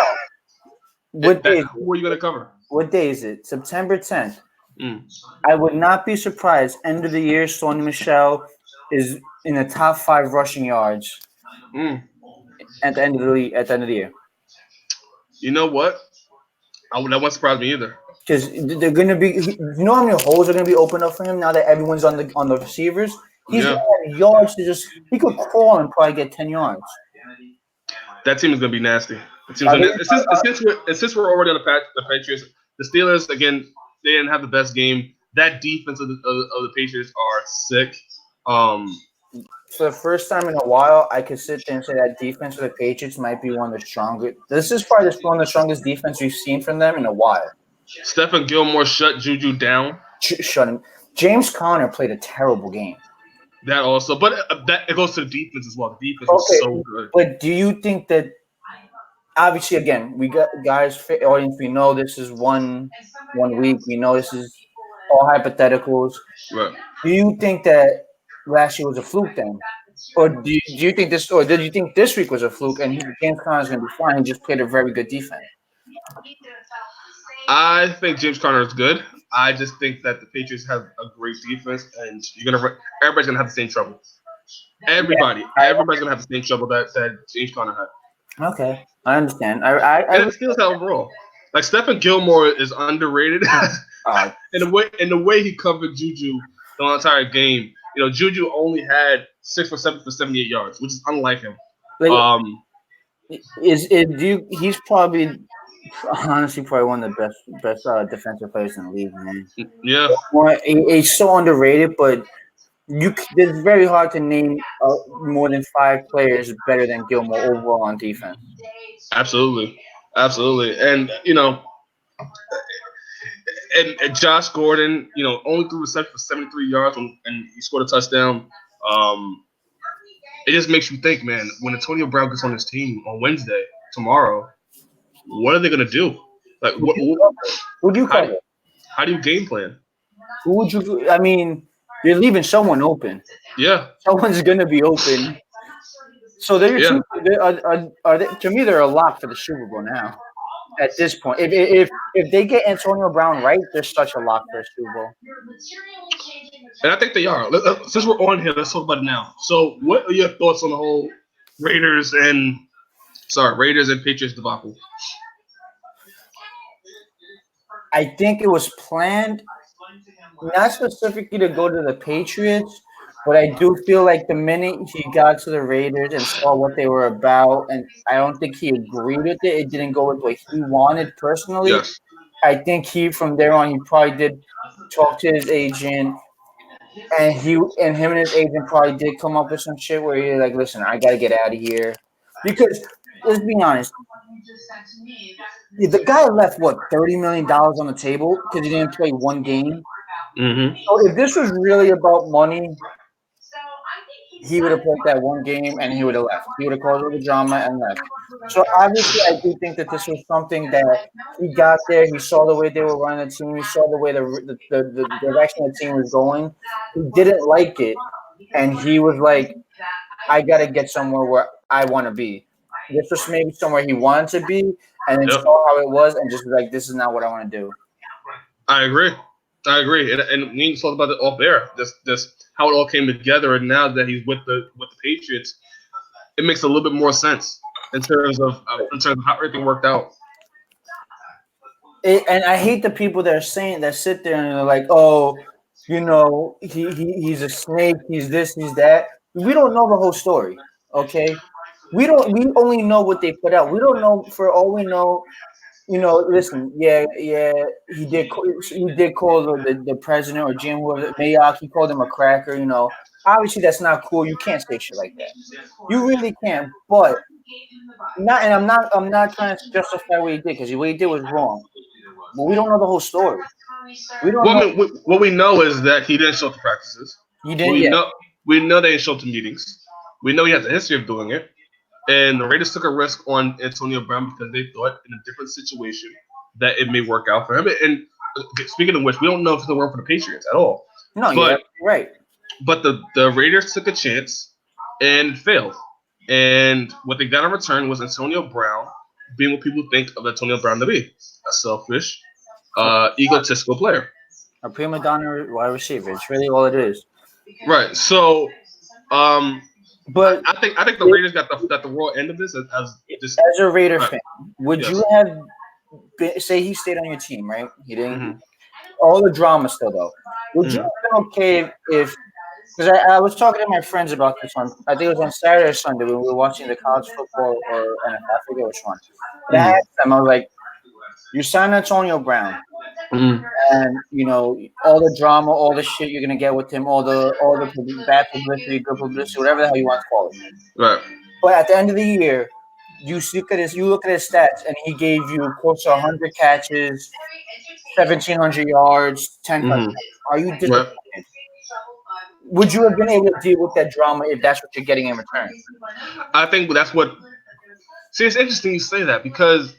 What day? Who are you gonna cover? What day is it? September 10th. I would not be surprised. End of the year, Sony Michelle is in the top 5 rushing yards. At the end of the year. You know what? That wouldn't surprise me either. Because they're going to be, you know how many holes are going to be opened up for him now that everyone's on the receivers? He's going to have yards to he could crawl and probably get 10 yards. That team is going to be nasty. Since we're already on the Patriots, the Steelers, again, they didn't have the best game. That defense of the Patriots are sick. For the first time in a while, I could sit there and say that defense for the Patriots might be one of the strongest. This is probably one of the strongest defense we've seen from them in a while. Stephen Gilmore shut Juju down. Shut him. James Conner played a terrible game. That also, but it goes to the defense as well. The defense is so good. But do you think that? Obviously, again, we got guys, audience. We know this is one week. We know this is all hypotheticals. Right. Do you think that last year was a fluke then, or do you think this, or did you think this week was a fluke and James Conner is going to be fine? He just played a very good defense. I think James Conner is good. I just think that the Patriots have a great defense, and everybody's gonna have the same trouble. Everybody's gonna have the same trouble that James Conner had. Okay, I understand. And the Steelers overall, like Stephen Gilmore is underrated in the way he covered Juju the entire game. You know, Juju only had 6 for 7 for 78 yards, which is unlike him. He's probably honestly one of the best defensive players in the league, man. Yeah, he's so underrated, but it's very hard to name more than 5 players better than Gilmore overall on defense. Absolutely, and and Josh Gordon, only threw reception for 73 yards and he scored a touchdown. It just makes you think, man. When Antonio Brown gets on his team on Wednesday, tomorrow, what are they gonna do? Like, who do you cover? How do you game plan? Who would you? I mean, you're leaving someone open. Yeah, someone's gonna be open. So they're to me, they're a lock for the Super Bowl now. At this point, if they get Antonio Brown right, they're such a lock for a Super Bowl. And I think they are. Since we're on here, let's talk about it now. So, what are your thoughts on the whole Raiders and Patriots debacle? I think it was planned, not specifically to go to the Patriots, but I do feel like the minute he got to the Raiders and saw what they were about, and I don't think he agreed with it. It didn't go with what he wanted personally. Yes. I think from there on he probably did talk to his agent, and him and his agent probably did come up with some shit where he's like, listen, I gotta get out of here. Because let's be honest, the guy left what $30 million on the table because he didn't play one game. Mm-hmm. So if this was really about money, he would have played that one game and he would have left. He would have caused all the drama and left. So obviously, I do think that this was something that he got there. He saw the way they were running the team. He saw the way the direction the team was going. He didn't like it, and he was like, "I got to get somewhere where I want to be." This was maybe somewhere he wanted to be, and then saw how it was, and just was like, "This is not what I want to do." I agree, and we talked about it off air. Just how it all came together, and now that he's with the Patriots, it makes a little bit more sense in terms of how everything worked out. And I hate the people that sit there and they're like, "Oh, he's a snake. He's this. He's that." We don't know the whole story. Okay, we don't. We only know what they put out. We don't know. For all we know, listen. Yeah. He did. He did call the president or Jim Mayock. He called him a cracker. Obviously that's not cool. You can't say shit like that. You really can't. But I'm not trying to justify what he did because what he did was wrong. But we don't know the whole story. We don't know. What we know is that he didn't show up to practices. He didn't yet. We know they didn't show up to meetings. We know he has a history of doing it. And the Raiders took a risk on Antonio Brown because they thought in a different situation that it may work out for him. And speaking of which, we don't know if it's going to work for the Patriots at all. No, yeah, right. But the Raiders took a chance and failed. And what they got in return was Antonio Brown being what people think of Antonio Brown to be: a selfish, egotistical player. A prima donna wide receiver. It's really all it is. Right. So, but I think the Raiders got the raw end of this as a Raider fan. Would you have say he stayed on your team, right? He didn't. Mm-hmm. All the drama still though. Would you have been okay if? Because I was talking to my friends about this one. I think it was on Saturday or Sunday when we were watching the college football or NFL. I forget which one. And I asked them, I was like, "You signed Antonio Brown, and all the drama, all the shit you're gonna get with him, all the bad publicity, good publicity, whatever the hell you want to call it. Right. But at the end of the year, you look at his stats, and he gave you close to 100 catches, 1,700 yards, 10 touchdowns. Are you disappointed? Right. Would you have been able to deal with that drama if that's what you're getting in return? I think that's what. See, it's interesting you say that because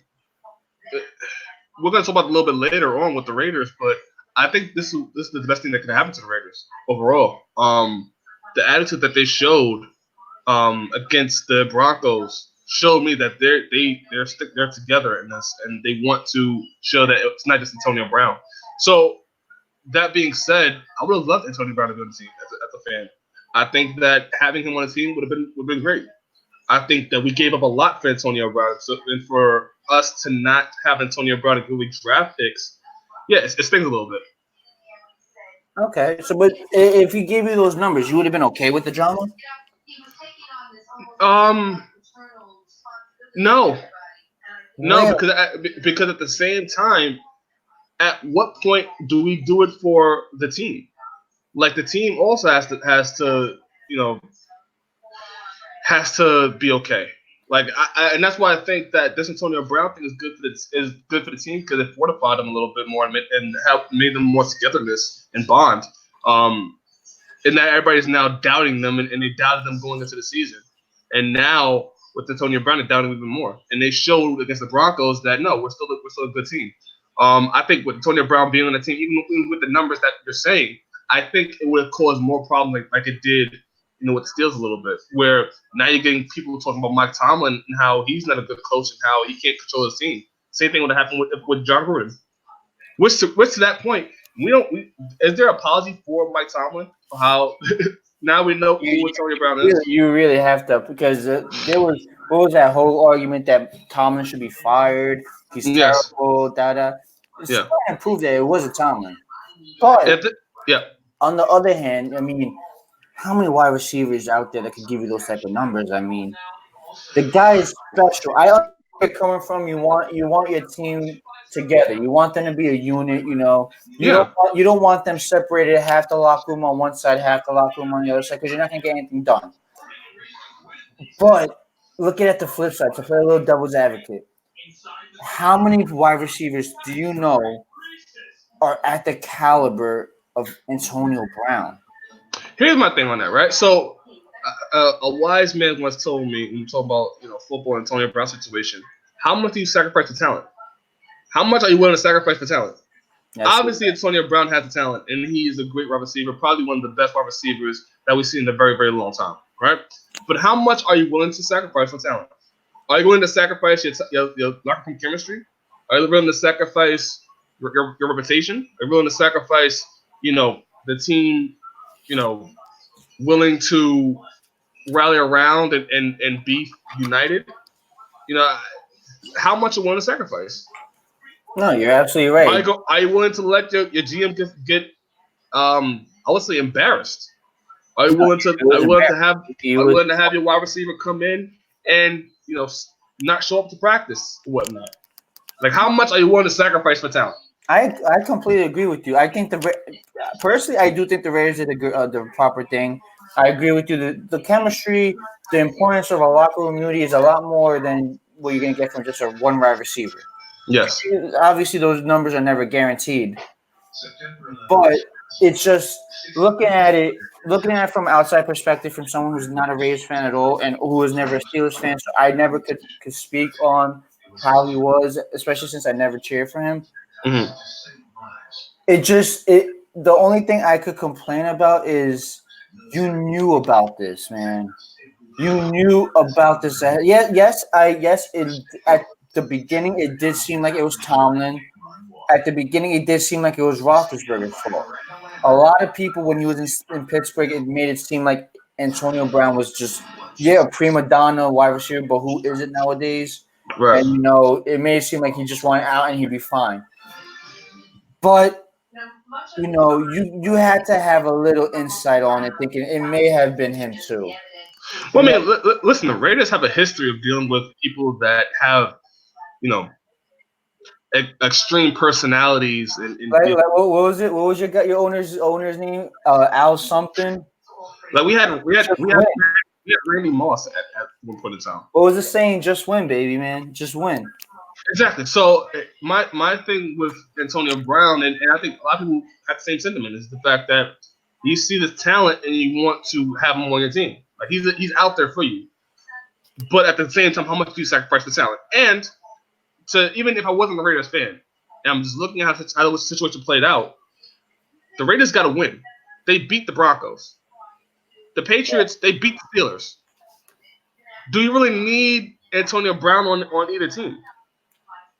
we're going to talk about it a little bit later on with the Raiders, but I think this is the best thing that could happen to the Raiders overall. The attitude that they showed against the Broncos showed me that they're together in this, and they want to show that it's not just Antonio Brown. So that being said, I would have loved Antonio Brown to be on the team as a fan. I think that having him on the team would have been great. I think that we gave up a lot for Antonio Brown, and for us to not have Antonio Brown and good draft picks, yeah, it stings a little bit. Okay, so but if he gave you those numbers, you would have been okay with the drama? No, because at the same time, at what point do we do it for the team? Like the team also has to be okay. Like and that's why I think that this Antonio Brown thing is good for the team because it fortified them a little bit more and made them more togetherness and bond. And now everybody's now doubting them and they doubted them going into the season. And now with Antonio Brown, they're doubting even more. And they showed against the Broncos that no, we're still a good team. I think with Antonio Brown being on the team, even with the numbers that you're saying, I think it would have caused more problems like it did, with Steelers a little bit, where now you're getting people talking about Mike Tomlin and how he's not a good coach and how he can't control his team. Same thing would have happened with John Gruden. Which to that point, is there an apology for Mike Tomlin for how now we know who Antonio Brown is? You really have to, because there was what was that whole argument that Tomlin should be fired? He's terrible. It's trying to prove that it wasn't Tomlin. But on the other hand, I mean, how many wide receivers out there that could give you those type of numbers? I mean, the guy is special. I understand where you're coming from. You want your team together. You want them to be a unit. You know, you don't want them separated, half the locker room on one side, half the locker room on the other side, because you're not gonna get anything done. But looking at the flip side, to play a little devil's advocate, how many wide receivers do you know are at the caliber of Antonio Brown? Here's my thing on that, right? So, a wise man once told me, when you talk about football and Antonio Brown situation, how much do you sacrifice for talent? How much are you willing to sacrifice for talent? Obviously, Antonio Brown has the talent, and he is a great wide receiver, probably one of the best wide receivers that we've seen in a very, very long time, right? But how much are you willing to sacrifice for talent? Are you willing to sacrifice your locker room chemistry? Are you willing to sacrifice your reputation? Are you willing to sacrifice, the team, willing to rally around and be united? How much are you willing to sacrifice? No, you're absolutely right. Are you willing to let your GM get I would say embarrassed? Are you willing to have your wide receiver come in and not show up to practice or whatnot? Like, how much are you willing to sacrifice for talent? I completely agree with you. I think personally, I do think the Raiders did the proper thing. I agree with you. The chemistry, the importance of a locker room unity is a lot more than what you're gonna get from just a one wide receiver. Yes. Obviously, those numbers are never guaranteed, but it's just looking at it from outside perspective, from someone who's not a Raiders fan at all and who was never a Steelers fan. So I never could speak on how he was, especially since I never cheered for him. Mm-hmm. The only thing I could complain about is you knew about this, man. You knew about this. At the beginning it did seem like it was Tomlin. At the beginning it did seem like it was Roethlisberger's fault. A lot of people, when he was in Pittsburgh, it made it seem like Antonio Brown was just a prima donna wide receiver, but who is it nowadays? Right. And it made it seem like he just wanted out and he'd be fine. But you had to have a little insight on it, thinking it may have been him too. Well, I mean, listen, the Raiders have a history of dealing with people that have, extreme personalities. What was it? What was your owner's name? Al something. Like we had Randy Moss at one point in time. What was the saying? Just win, baby, man. Just win. Exactly. So my thing with Antonio Brown, and I think a lot of people have the same sentiment, is the fact that you see the talent and you want to have him on your team. Like he's out there for you. But at the same time, how much do you sacrifice for talent? And even if I wasn't a Raiders fan, and I'm just looking at how the situation played out, the Raiders got to win. They beat the Broncos. The Patriots, they beat the Steelers. Do you really need Antonio Brown on either team?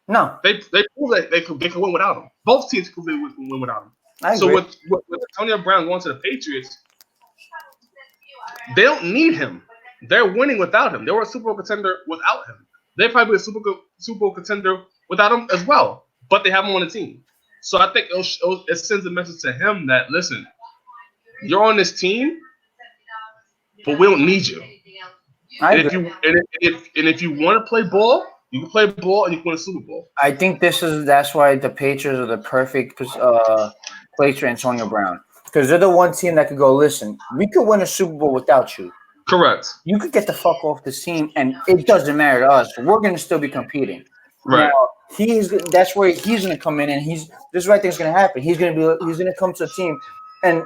No. They proved that they could win without him. Both teams could win without him. I agree. So with Antonio Brown going to the Patriots, they don't need him. They're winning without him. They were a Super Bowl contender without him. They're probably a Super Bowl contender without him as well. But they have him on the team. So I think it sends a message to him that, listen, you're on this team, but we don't need you. And if you want to play ball, you can play ball and you can win a Super Bowl. I think that's why the Patriots are the perfect place for Antonio Brown, because they're the one team that could go, listen, we could win a Super Bowl without you. Correct. You could get the fuck off this team, and it doesn't matter to us. We're going to still be competing. Right. Now, that's where he's going to come in, and this is the right thing's going to happen. He's going to come to the team, and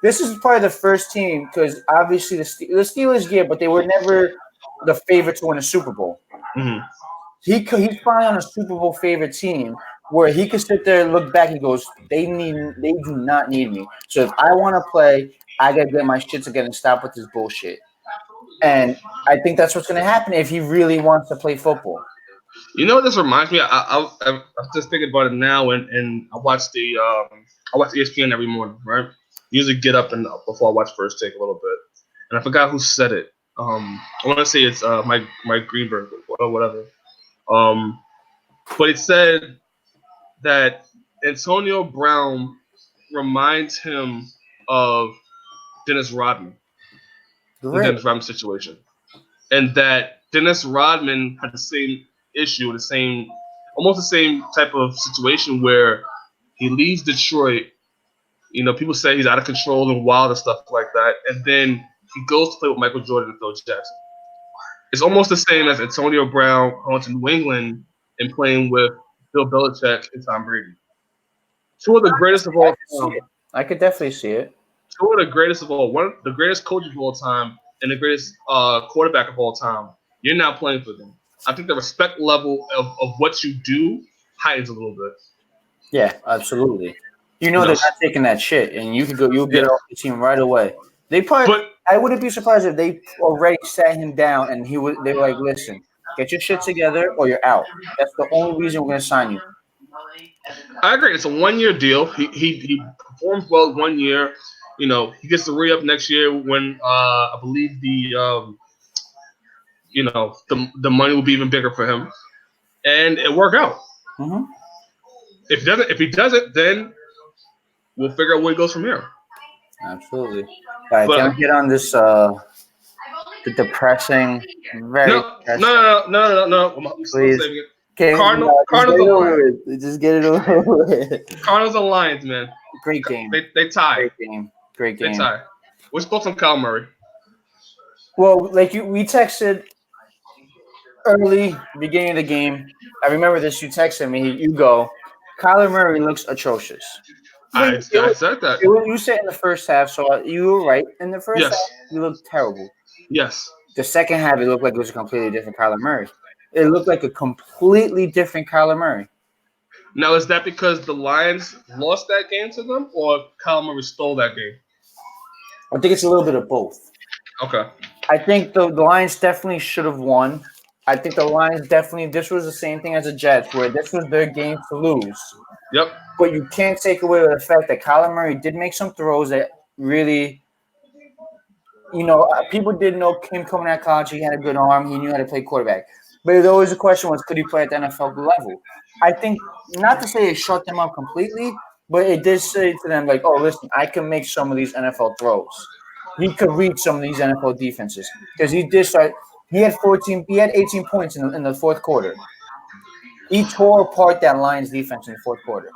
this is probably the first team, because obviously the Steelers, but they were never the favorite to win a Super Bowl. Mm-hmm. He's probably on a Super Bowl favorite team where he could sit there and look back and goes, they do not need me. So if I want to play, I got to get my shit together and stop with this bullshit. And I think that's what's going to happen if he really wants to play football. You know what this reminds me? I'm just thinking about it now, and I watch I watch ESPN every morning, right? Usually get up and before I watch First Take a little bit, and I forgot who said it. I want to say it's Mike Greenberg or whatever. Um, but it said that Antonio Brown reminds him of Dennis Rodman, the Great. Dennis Rodman situation, and that Dennis Rodman had the same issue, almost the same type of situation where he leaves Detroit. You know, people say he's out of control and wild and stuff like that, and then he goes to play with Michael Jordan and Phil Jackson. It's almost the same as Antonio Brown going to New England and playing with Bill Belichick and Tom Brady. Two of the greatest of I all could see time. it. I could definitely see it. Two of the greatest of all. One, the greatest coach of all time and the greatest quarterback of all time. You're now playing for them. I think the respect level of what you do heightens a little bit. Yeah, absolutely. You know You know, they're not taking that shit, and you could go. You'll get yeah. off the team right away. They probably. But I wouldn't be surprised if they already sat him down and he would. They were like, "Listen, get your shit together, or you're out." That's the only reason we're gonna sign you. I agree. It's a 1 year deal. He performs well 1 year. You know, he gets to re up next year when I believe the money will be even bigger for him, and it work out. Mm-hmm. If he doesn't, then we'll figure out where he goes from here. Absolutely. All right, can But we get on this? The depressing, very no, no, depressing. no, no, no, no, no. I'm still Please, saving it. okay, just get Cardinals it and over Lions. with. Just get it over with. Cardinals and Lions, man. Great game. They tie. Great game. Great They game. tie. What's thoughts on Kyle Murray? Well, we texted early beginning of the game. I remember this. You texted me. You go. Kyler Murray looks atrocious. But I said that. you said in the first half, so you were right. In the first half, Yes. he looked terrible. Yes. The second half, it looked like it was a completely different Kyler Murray. It looked like a completely different Kyler Murray. Now, is that because the Lions lost that game to them, or Kyle Murray stole that game? I think it's a little bit of both. Okay. I think the Lions definitely should have won. I think the Lions definitely. This was the same thing as the Jets, where this was their game to lose. Yep. But you can't take away the fact that Kyler Murray did make some throws that really, people did know him coming out of college. He had a good arm. He knew how to play quarterback. But always the question was, could he play at the NFL level? I think, not to say it shut them up completely, but it did say to them, like, oh, listen, I can make some of these NFL throws. He could read some of these NFL defenses because he did start. He had 18 points in the fourth quarter. He tore apart that Lions defense in the fourth quarter.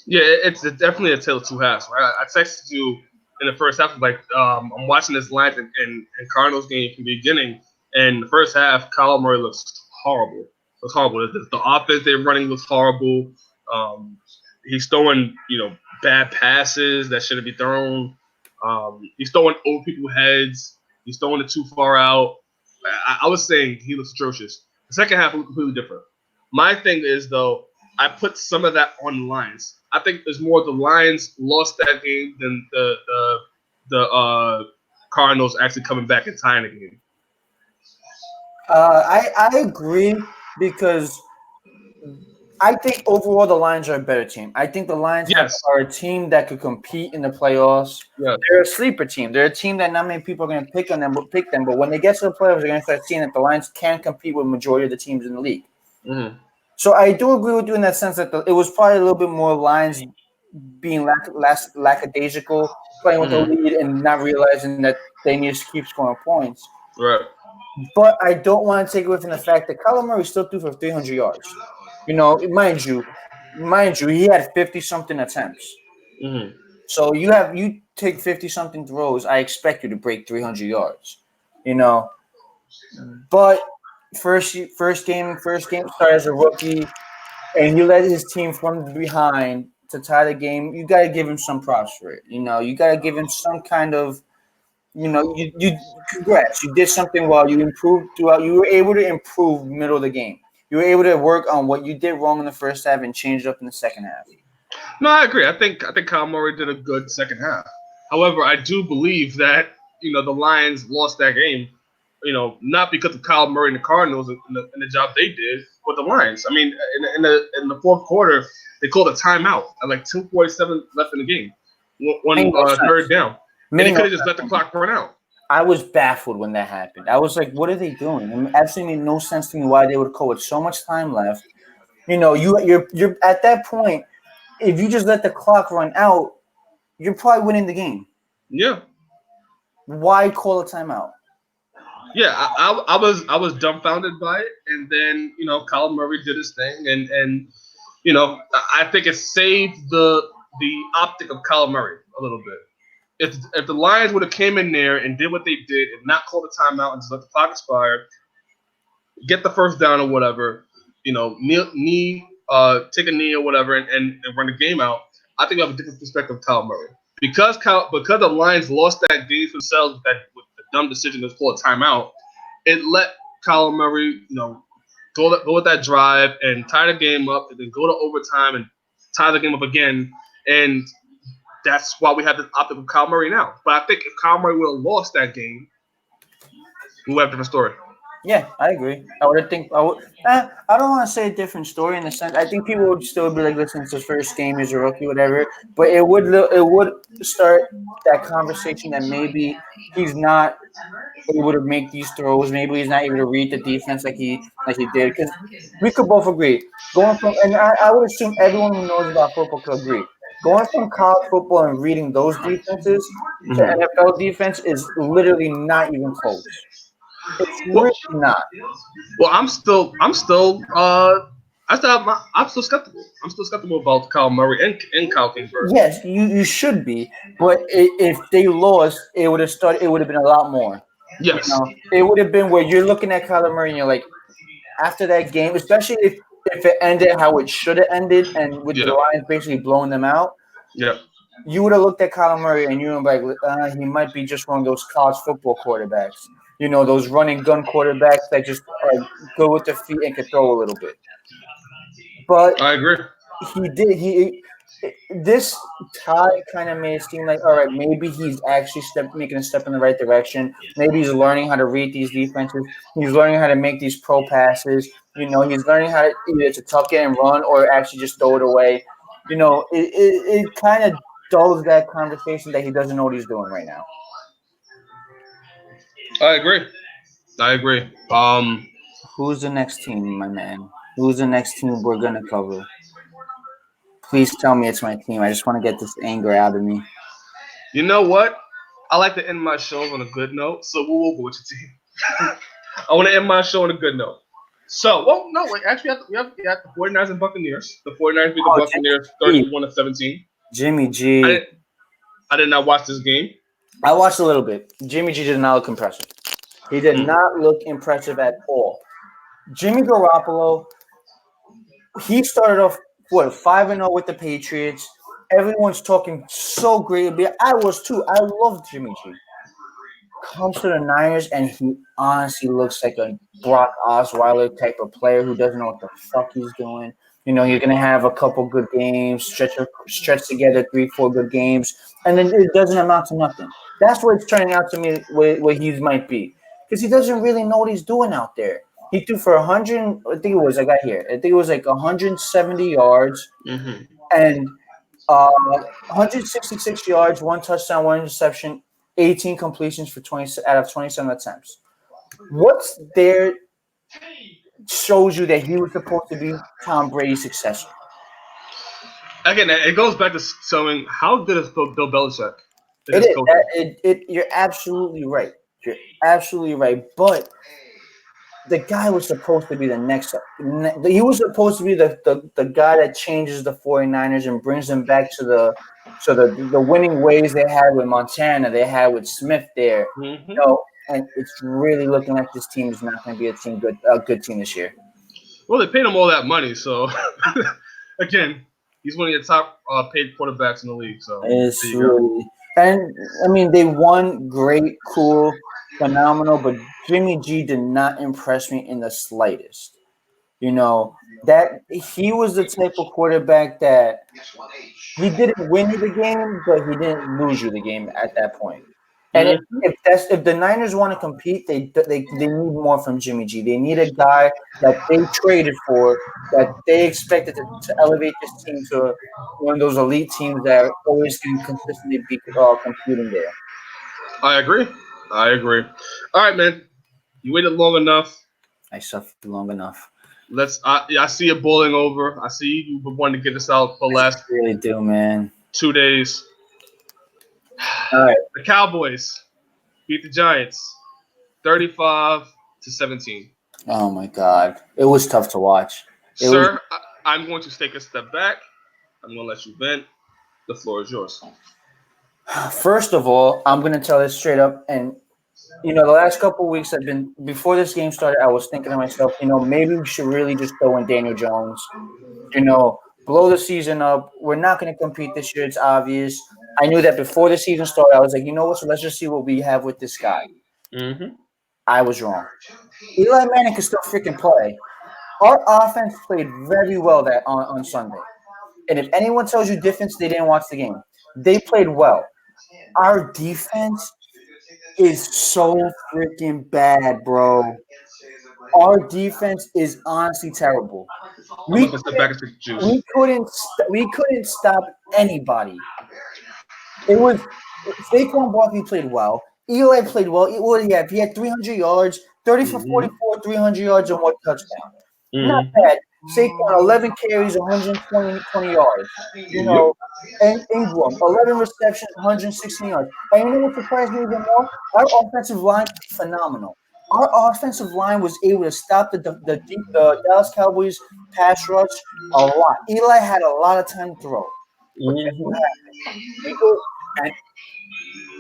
Yeah, it's definitely a tale of two halves, right? I texted you in the first half, like, I'm watching this Lions and Cardinals game from the beginning, and the first half, Kyle Murray looks horrible. Looks horrible. The offense they're running looks horrible. He's throwing, bad passes that shouldn't be thrown. He's throwing over people's heads. He's throwing it too far out. I was saying he looks atrocious. The second half was completely different. My thing is, though, I put some of that on the Lions. I think there's more the Lions lost that game than the Cardinals actually coming back and tying the game. I agree because I think overall the Lions are a better team. I think the Lions Yes. are a team that could compete in the playoffs. Yes. They're a sleeper team. They're a team that not many people are going to pick them. But when they get to the playoffs, they're going to start seeing that the Lions can compete with the majority of the teams in the league. Mm-hmm. So I do agree with you in that sense that it was probably a little bit more Lions being lackadaisical, playing with the lead and not realizing that they need to keep scoring points. Right. But I don't want to take away from the fact that Kyler Murray still threw for 300 yards. Mind you, he had 50-something attempts. Mm-hmm. So you take 50-something throws, I expect you to break 300 yards. But first game started as a rookie, and he led his team from behind to tie the game. You got to give him some props for it. You got to give him some kind of, you congrats. You did something well. You improved throughout. You were able to improve middle of the game. You were able to work on what you did wrong in the first half and change it up in the second half. No, I agree. I think Kyle Murray did a good second half. However, I do believe that the Lions lost that game not because of Kyle Murray and the Cardinals and the job they did, but the Lions. I mean, in the fourth quarter, they called a timeout at like 2:47 left in the game, Made one no sense. third down, and they Made no could have just let the sense. clock run out. I was baffled when that happened. I was like, "What are they doing?" It absolutely made no sense to me why they would call with so much time left. You're at that point. If you just let the clock run out, you're probably winning the game. Yeah, Why call a timeout? yeah. I was dumbfounded by it, and then Kyle Murray did his thing, and I think it saved the optic of Kyle Murray a little bit. If the Lions would have came in there and did what they did and not called a timeout and just let the clock expire, get the first down or whatever, take a knee or whatever, and run the game out, I think I have a different perspective of Kyle Murray. Because the Lions lost that game for themselves with the dumb decision to call a timeout, it let Kyle Murray, go with that drive and tie the game up, and then go to overtime and tie the game up again. And that's why we have this optic of Kyle Murray now. But I think if Kyle Murray would have lost that game, we would have a different story. Yeah, I agree. I don't want to say a different story in the sense. I think people would still be like, "Listen, it's his first game. He's a rookie, whatever." But it would start that conversation that maybe he's not able to make these throws. Maybe he's not able to read the defense like he did. Because we could both agree going from, and I would assume everyone who knows about football could agree. Going from college football and reading those defenses to Mm-hmm. NFL defense is literally not even close. It's Well, really not. well, I'm still skeptical. I'm still skeptical about Kyle Murray and Kyle Kingsbury. Yes, you should be, but if they lost, it would have started. It would have been a lot more. Yes. It would have been where you're looking at Kyler Murray and you're like, after that game, especially if it ended how it should have ended, and with the Yeah. Lions basically blowing them out, Yeah. you would have looked at Kyler Murray and you would be like, he might be just one of those college football quarterbacks. Those running gun quarterbacks that just are good with their feet and can throw a little bit. But I agree. he did. This tie kind of made it seem like, all right, maybe he's actually making a step in the right direction. Maybe he's learning how to read these defenses. He's learning how to make these pro passes. He's learning how to either to tuck it and run or actually just throw it away. It kind of dulls that conversation that he doesn't know what he's doing right now. I agree. I agree. Who's the next team, my man? Who's the next team we're gonna cover? Please tell me it's my team. I just want to get this anger out of me. You know what? I like to end my shows on a good note, so we'll go with your team. I want to end my show on a good note. So, no, wait. Actually, we have the 49ers and Buccaneers. The 49ers beat the Buccaneers 31-17. Jimmy G. I did not watch this game. I watched a little bit. Jimmy G did not look impressive. He did not look impressive at all. Jimmy Garoppolo, he started off, 5-0 with the Patriots. Everyone's talking so great. I was too. I loved Jimmy G. Comes to the Niners, and he honestly looks like a Brock Osweiler type of player who doesn't know what the fuck he's doing. You're going to have a couple good games, stretch together 3-4 good games, and then it doesn't amount to nothing. That's what it's turning out to me where he might be. Because he doesn't really know what he's doing out there. He threw for 100, I think it was like 170 yards and 166 yards, 1 touchdown, 1 interception, 18 completions for 20 out of 27 attempts. What's there shows you that he was supposed to be Tom Brady's successor? Again, it goes back to showing how good is Bill Belichick. You're absolutely right. You're absolutely right. But the guy was supposed to be the next. He was supposed to be the guy that changes the 49ers and brings them back to the winning ways they had with Montana, they had with Smith there. And it's really looking like this team is not going to be a good team this year. Well, they paid him all that money, so again, he's one of your top paid quarterbacks in the league. So it's really, and I mean, they won, great, cool, phenomenal, but Jimmy G did not impress me in the slightest. That he was the type of quarterback that he didn't win you the game, but he didn't lose you the game at that point. And if the Niners want to compete, they need more from Jimmy G. They need a guy that they traded for, that they expected to elevate this team to one of those elite teams that always can consistently be competing there. I agree. All right, man. You waited long enough. I suffered long enough. I see it boiling over. I see you wanting to get this out for the last I really do, man. 2 days. All right. The Cowboys beat the Giants 35-17. Oh my God, it was tough to watch. Sir, I'm going to take a step back. I'm going to let you vent. The floor is yours. First of all, I'm going to tell this straight up. And, the last couple of weeks before this game started, I was thinking to myself, maybe we should really just throw in Daniel Jones, blow the season up. We're not going to compete this year. It's obvious. I knew that before the season started. I was like, you know what? So let's just see what we have with this guy. Mm-hmm. I was wrong. Eli Manning can still freaking play. Our offense played very well on Sunday. And if anyone tells you difference, they didn't watch the game. They played well. Our defense is so freaking bad, bro. Our defense is honestly terrible. We couldn't stop anybody. It was Saquon Barkley played well. Eli played well. He had 300 yards, 30 for 44, 300 yards, and 1 touchdown. Not bad. Saquon, 11 carries, 120 yards. And Ingram, 11 receptions, 116 yards. And you know what surprised me even more? Our offensive line, phenomenal. Our offensive line was able to stop the Dallas Cowboys pass rush a lot. Eli had a lot of time to throw. But guess what happened? And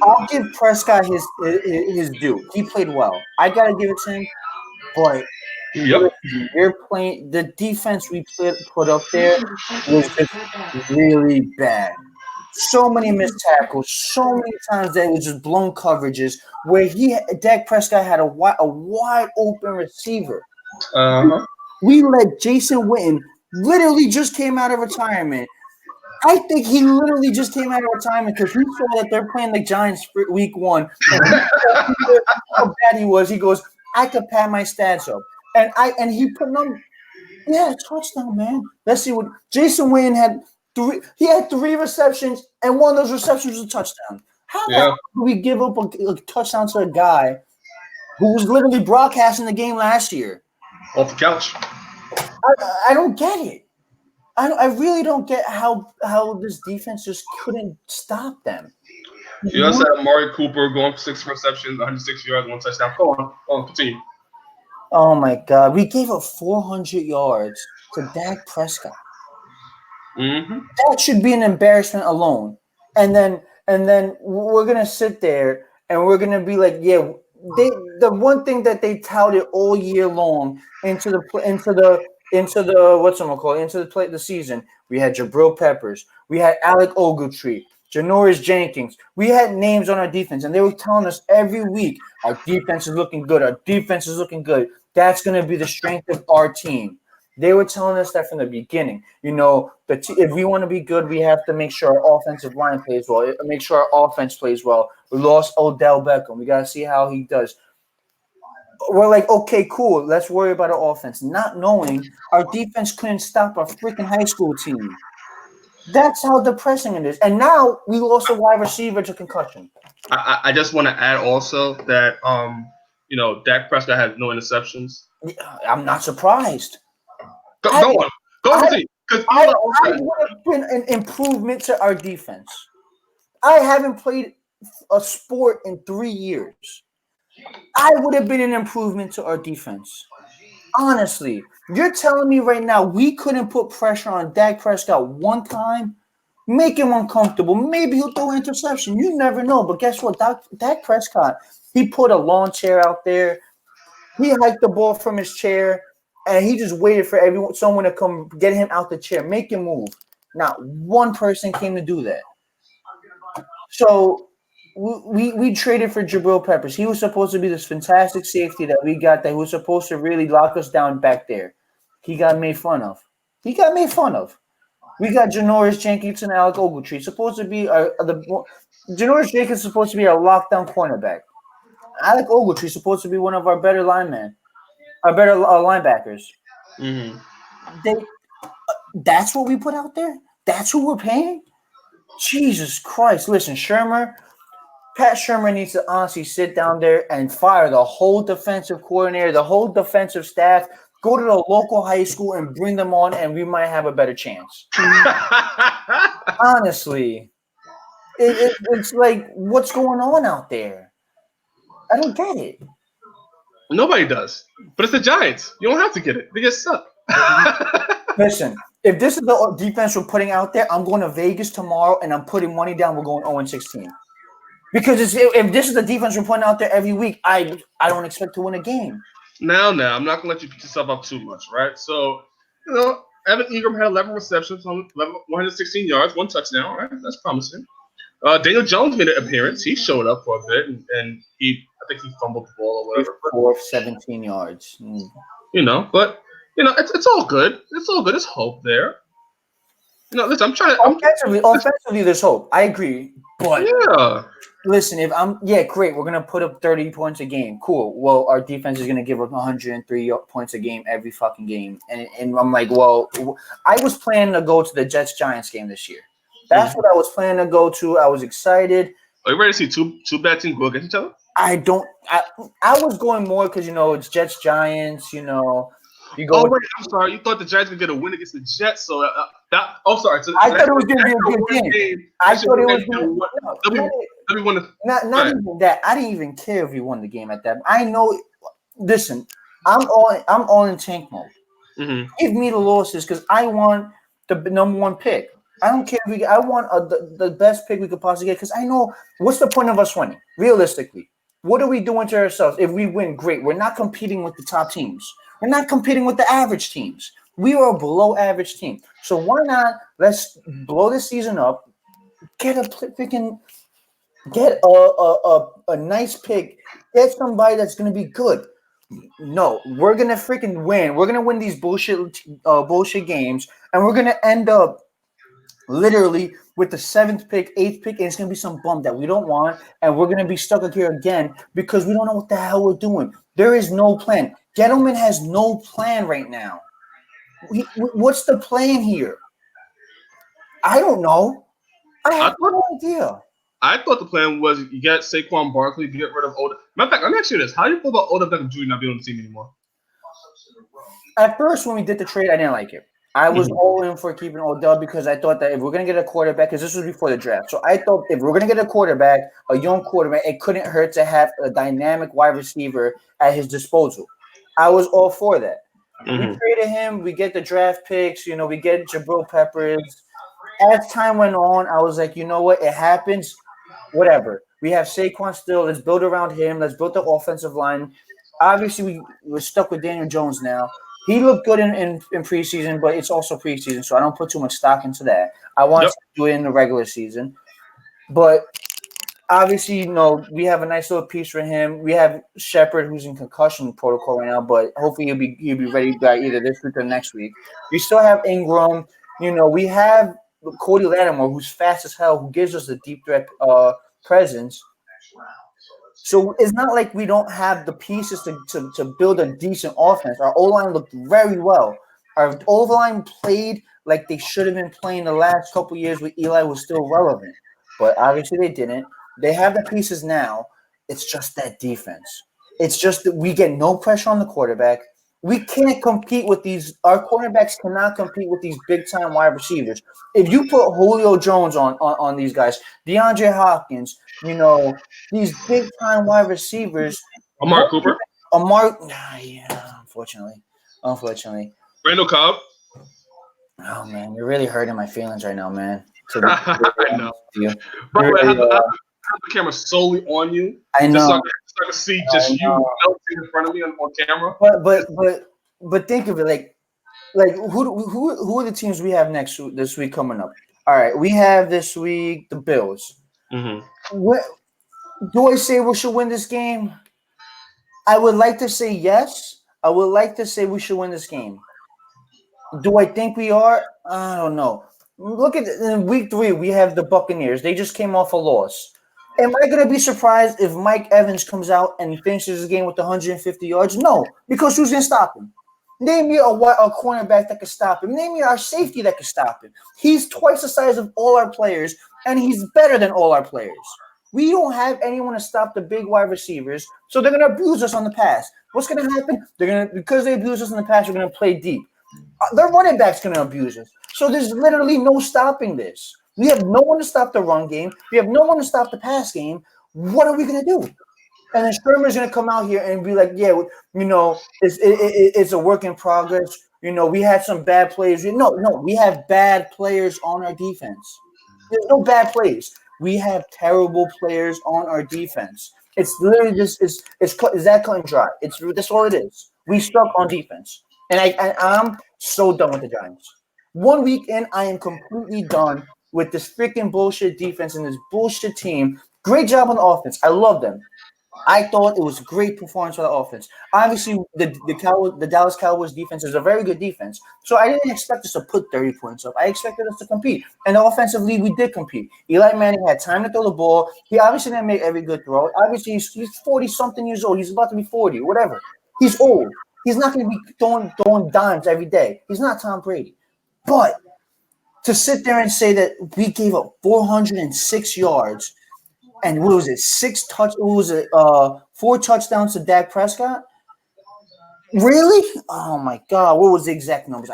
I'll give Prescott his due. He played well. I got to give it to him. But you're playing the defense we put up there was just really bad. So many missed tackles, so many times that it was just blown coverages where Dak Prescott had a wide open receiver. We let Jason Witten literally just came out of retirement. I think he literally just came out of retirement because he saw that they're playing the Giants for week 1. And he saw how bad he was. He goes, I could pad my stats up. And he put them, touchdown, man. Let's see what Jason Witten had. He had 3 receptions, and one of those receptions was a touchdown. How the hell do we give up a touchdown to a guy who was literally broadcasting the game last year? Off the couch. I don't get it. I really don't get how this defense just couldn't stop them. You also had Amari Cooper going for 6 receptions, 106 yards, 1 touchdown. Go on, continue. Oh my God, we gave up 400 yards to Dak Prescott. That should be an embarrassment alone. And then we're gonna sit there and we're gonna be like, the one thing that they touted all year long into the season, we had Jabril Peppers, we had Alec Ogletree, Janoris Jenkins. We had names on our defense, and they were telling us every week, our defense is looking good. Our defense is looking good. That's going to be the strength of our team. They were telling us that from the beginning. If we want to be good, we have to make sure our offensive line plays well. Make sure our offense plays well. We lost Odell Beckham. We got to see how he does. We're like, okay, cool. Let's worry about our offense. Not knowing our defense couldn't stop our freaking high school team. That's how depressing it is. And now we lost a wide receiver to concussion. I just want to add also that Dak Prescott has no interceptions. I'm not surprised. Go on. I would have been an improvement to our defense. I haven't played a sport in 3 years. I would have been an improvement to our defense. Honestly, you're telling me right now we couldn't put pressure on Dak Prescott one time, make him uncomfortable. Maybe he'll throw an interception. You never know. But guess what? Dak Prescott, he put a lawn chair out there. He hiked the ball from his chair, and he just waited for someone to come get him out the chair, make him move. Not one person came to do that. So we traded for Jabril Peppers. He was supposed to be this fantastic safety that we got that was supposed to really lock us down back there. He got made fun of. We got Janoris Jenkins and Alec Ogletree supposed to be Janoris Jenkins is supposed to be our lockdown cornerback. Alec Ogletree is supposed to be one of our better linemen, our better linebackers. Mm-hmm. That's what we put out there. That's who we're paying. Jesus Christ! Listen, Pat Shurmur needs to honestly sit down there and fire the whole defensive coordinator, the whole defensive staff. Go to the local high school and bring them on, and we might have a better chance. Honestly, it's like, what's going on out there? I don't get it. Nobody does. But it's the Giants. You don't have to get it. They just suck. Listen, if this is the defense we're putting out there, I'm going to Vegas tomorrow, and I'm putting money down. We're going 0-16. Because if this is the defense we're putting out there every week, I don't expect to win a game. Now, I'm not going to let you beat yourself up too much, right? So, Evan Ingram had 11 receptions on 116 yards, 1 touchdown, right? That's promising. Daniel Jones made an appearance. He showed up for a bit, and I think he fumbled the ball or whatever. 17 yards. But it's all good. It's all good. There's hope there. Listen, I'm trying to. Offensively, there's hope. I agree. But yeah. Listen, great. We're gonna put up 30 points a game. Cool. Well, our defense is gonna give up 103 points a game every fucking game, and I'm like, well, I was planning to go to the Jets-Giants game this year. That's what I was planning to go to. I was excited. Are you ready to see two bad teams go against each other? I was going more because it's Jets-Giants. You go. Oh wait, I'm sorry. You thought the Giants were gonna get a win against the Jets, so sorry. So I thought it was gonna be a good game. I thought it was not even that. I didn't even care if we won the game at that. I know. Listen, I'm all in tank mode. Mm-hmm. Give me the losses because I want the number 1 pick. I don't care if I want the best pick we could possibly get because I know what's the point of us winning. Realistically, what are we doing to ourselves? If we win, great. We're not competing with the top teams. We're not competing with the average teams. We are a below average team. So why not? Let's blow this season up. Get a nice pick. Get somebody that's going to be good. No, we're going to freaking win. We're going to win these bullshit games, and we're going to end up literally with the 7th pick, 8th pick, and it's going to be some bum that we don't want, and we're going to be stuck up here again because we don't know what the hell we're doing. There is no plan. Gettleman has no plan right now. What's the plan here? I don't know. I have no idea. I thought the plan was you get Saquon Barkley, get rid of Odell. Matter of fact, let me ask you this: how do you feel about Odell Beckham Jr. not being on the team anymore? At first, when we did the trade, I didn't like it. I was all in for keeping Odell because I thought that if we're going to get a quarterback, because this was before the draft, so I thought if we're going to get a quarterback, a young quarterback, it couldn't hurt to have a dynamic wide receiver at his disposal. I was all for that. We traded him. We get the draft picks. We get Jabril Peppers. As time went on, I was like, you know what? It happens. Whatever. We have Saquon still. Let's build around him. Let's build the offensive line. Obviously, we're stuck with Daniel Jones now. He looked good in preseason, but it's also preseason, so I don't put too much stock into that. I want to do it in the regular season. But obviously, we have a nice little piece for him. We have Shepard, who's in concussion protocol right now, but hopefully he'll be ready by either this week or next week. We still have Ingram. We have Cody Lattimore, who's fast as hell, who gives us a deep threat presence. So it's not like we don't have the pieces to build a decent offense. Our O-line looked very well. Our O-line played like they should have been playing the last couple years when Eli was still relevant. But obviously they didn't. They have the pieces now. It's just that defense. It's just that we get no pressure on the quarterback. We can't compete with these. Our cornerbacks cannot compete with these big-time wide receivers. If you put Julio Jones on these guys, DeAndre Hopkins, these big-time wide receivers. Amari Cooper. Yeah, unfortunately. Randall Cobb. Oh, man, you're really hurting my feelings right now, man. I know. By the way, have the camera solely on you. I know. So I can see just you melting in front of me on camera. But think of it like who are the teams we have this week coming up? All right, we have this week the Bills. What do I say we should win this game? I would like to say yes. I would like to say we should win this game. Do I think we are? I don't know. Look at in week 3, we have the Buccaneers. They just came off a loss. Am I going to be surprised if Mike Evans comes out and finishes the game with 150 yards? No, because who's going to stop him? Name me a cornerback that could stop him. Name me our safety that could stop him. He's twice the size of all our players, and he's better than all our players. We don't have anyone to stop the big wide receivers, so they're going to abuse us on the pass. What's going to happen? Because they abuse us in the pass, we're going to play deep. Their running back's going to abuse us. So there's literally no stopping this. We have no one to stop the run game. We have no one to stop the pass game. What are we going to do? And then Shermer's going to come out here and be like, yeah, it's a work in progress. We had some bad players. No, we have bad players on our defense. There's no bad plays. We have terrible players on our defense. It's literally just it's that cut and dry. That's all it is. We suck on defense. And I'm so done with the Giants. 1 week in, I am completely done with this freaking bullshit defense and this bullshit team. Great job on the offense. I love them. I thought it was a great performance for the offense. Obviously, the Dallas Cowboys defense is a very good defense. So I didn't expect us to put 30 points up. I expected us to compete. And offensively, we did compete. Eli Manning had time to throw the ball. He obviously didn't make every good throw. Obviously, he's 40-something years old. He's about to be 40, whatever. He's old. He's not going to be throwing dimes every day. He's not Tom Brady. But to sit there and say that we gave up 406 yards and what was it? 4 touchdowns to Dak Prescott? Really? Oh my God! What was the exact numbers?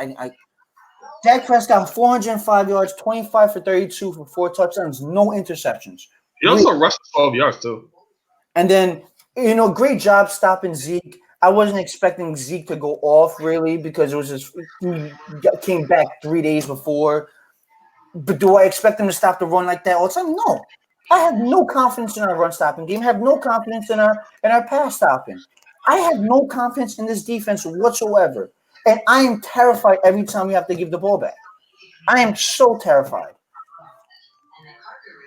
Dak Prescott 405 yards, 25 for 32 for 4 touchdowns, no interceptions. He also rushed 12 yards too. And then great job stopping Zeke. I wasn't expecting Zeke to go off really because it was he came back 3 days before. But do I expect him to stop the run like that all the time? No. I have no confidence in our run stopping game. I have no confidence in our pass stopping. I have no confidence in this defense whatsoever. And I am terrified every time we have to give the ball back. I am so terrified.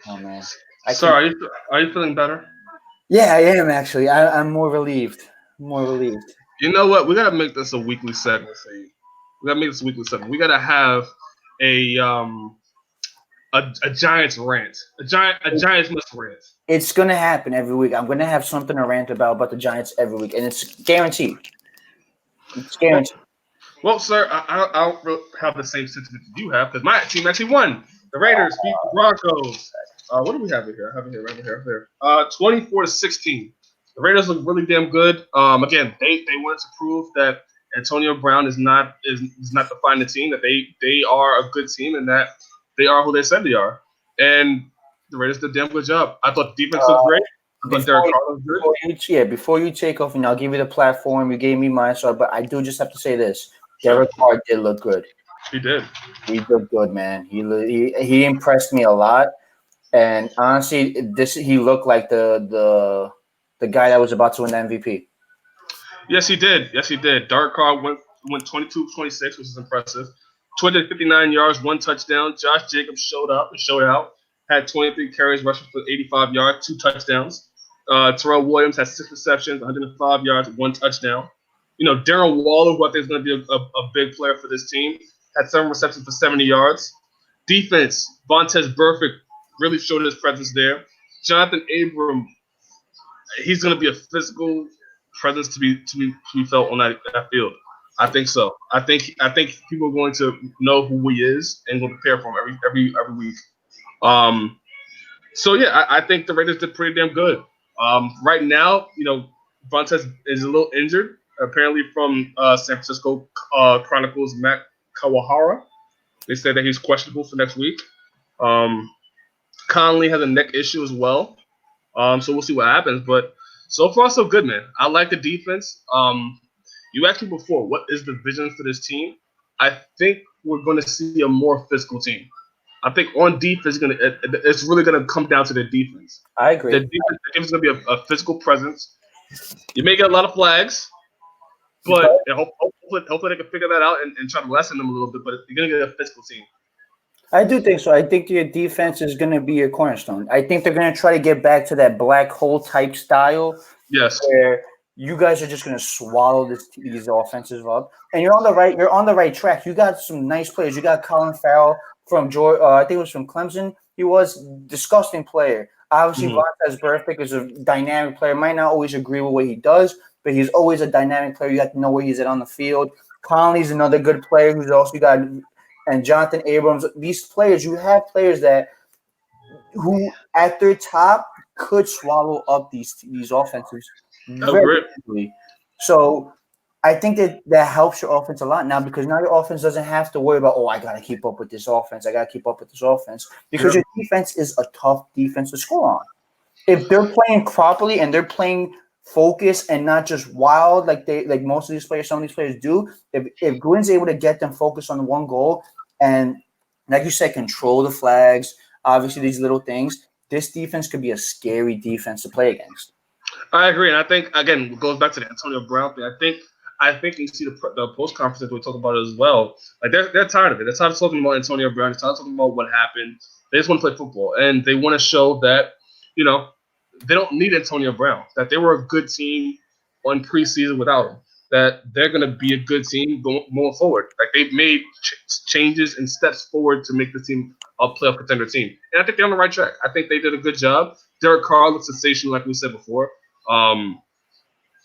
Oh man. Sorry, are you feeling better? Yeah, I am actually. I'm more relieved. You know what? We gotta make this a weekly segment for you. We gotta make this a weekly segment. We gotta have a Giants rant. A Giants must rant. It's gonna happen every week. I'm gonna have something to rant about the Giants every week, and it's guaranteed. It's guaranteed. Well, sir, I don't have the same sentiment that you have because my team actually won. The Raiders beat the Broncos. What do we have here? I have it here, right here. 24-16. The Raiders look really damn good. Again, they wanted to prove that Antonio Brown is not defining the team. That they are a good team and that they are who they said they are. And the Raiders did a damn good job. I thought the defense looked great. I thought Derek Carr was good. Before you take off, and I'll give you the platform. You gave me mine, but I do just have to say this. Derek Carr did look good. He did. He looked good, man. He impressed me a lot. And honestly, he looked like the guy that was about to win the MVP. Yes, he did. Derek Carr went 22-26, which is impressive. 259 yards, 1 touchdown. Josh Jacobs showed up and showed out. Had 23 carries, rushing for 85 yards, 2 touchdowns. Terrell Williams had 6 receptions, 105 yards, 1 touchdown. Darren Waller, who I think is going to be a big player for this team, had 7 receptions for 70 yards. Defense, Vontaze Burfict really showed his presence there. Jonathan Abram, he's going to be a physical presence to be felt on that field. I think so. I think people are going to know who he is and will prepare for him every week. So yeah, I think the Raiders did pretty damn good. Right now, Vontaze is a little injured, apparently from San Francisco Chronicles Matt Kawahara. They said that he's questionable for next week. Conley has a neck issue as well. So we'll see what happens. But so far, so good, man. I like the defense. You asked me before, what is the vision for this team? I think we're going to see a more physical team. I think on defense, it's really going to come down to the defense. I agree. The defense is going to be a physical presence. You may get a lot of flags, but hopefully they can figure that out and try to lessen them a little bit. But you're going to get a physical team. I do think so. I think your defense is going to be your cornerstone. I think they're going to try to get back to that black hole type style. Yes. Where you guys are just going to swallow these offenses up, and you're on the right track. You got some nice players. You got Colin Farrell from Georgia. I think it was from Clemson. He was disgusting player. Obviously, Vontaze Burfict is a dynamic player. Might not always agree with what he does, but he's always a dynamic player. You have to know where he's at on the field. Conley's another good player who's also got, and Jonathan Abrams. These players, you have players that who at their top could swallow up these offenses very easily. So I think that helps your offense a lot now because now your offense doesn't have to worry about, I got to keep up with this offense. I got to keep up with this offense because your defense is a tough defense to score on. If they're playing properly and they're playing focused and not just wild like most of these players, some of these players do, if Gwynn's able to get them focused on one goal and, like you said, control the flags, obviously these little things, this defense could be a scary defense to play against. I agree, and I think again it goes back to the Antonio Brown thing. I think you see the post conferences we talk about it as well. Like they're tired of it. They're tired of talking about Antonio Brown. They're tired of talking about what happened. They just want to play football, and they want to show that they don't need Antonio Brown. That they were a good team on preseason without him. That they're going to be a good team going forward. Like they've made changes and steps forward to make the team a playoff contender team, and I think they're on the right track. I think they did a good job. Derek Carr looks sensational, like we said before.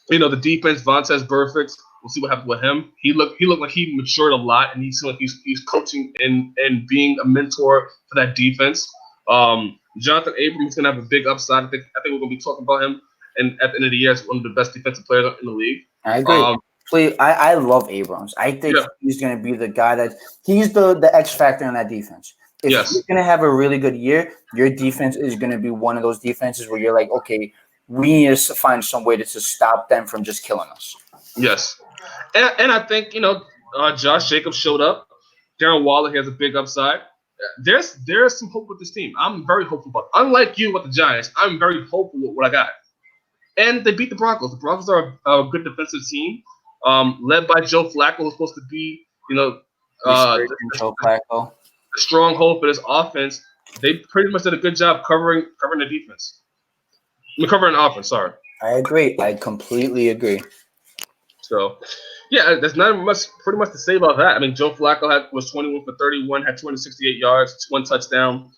The defense, Vontaze Burfict. We'll see what happens with him. He looked like he matured a lot, and he's like he's coaching and being a mentor for that defense. Jonathan Abrams is gonna have a big upside. I think we're gonna be talking about him, and at the end of the year, as one of the best defensive players in the league. I agree. Please, I love Abrams. I think he's gonna be the guy that he's the X factor in that defense. If you're gonna have a really good year, your defense is gonna be one of those defenses where you're like, okay, we need to find some way to stop them from just killing us. Yes. And I think, Josh Jacobs showed up. Darren Waller has a big upside. There's some hope with this team. I'm very hopeful about it. Unlike you with the Giants, I'm very hopeful with what I got. And they beat the Broncos. The Broncos are a good defensive team, led by Joe Flacco, who's supposed to be, the stronghold for this offense. They pretty much did a good job covering the defense. Covering the offense, sorry. I agree. I completely agree. So, yeah, there's not pretty much to say about that. I mean, Joe Flacco was 21 for 31, had 268 yards, 1 touchdown.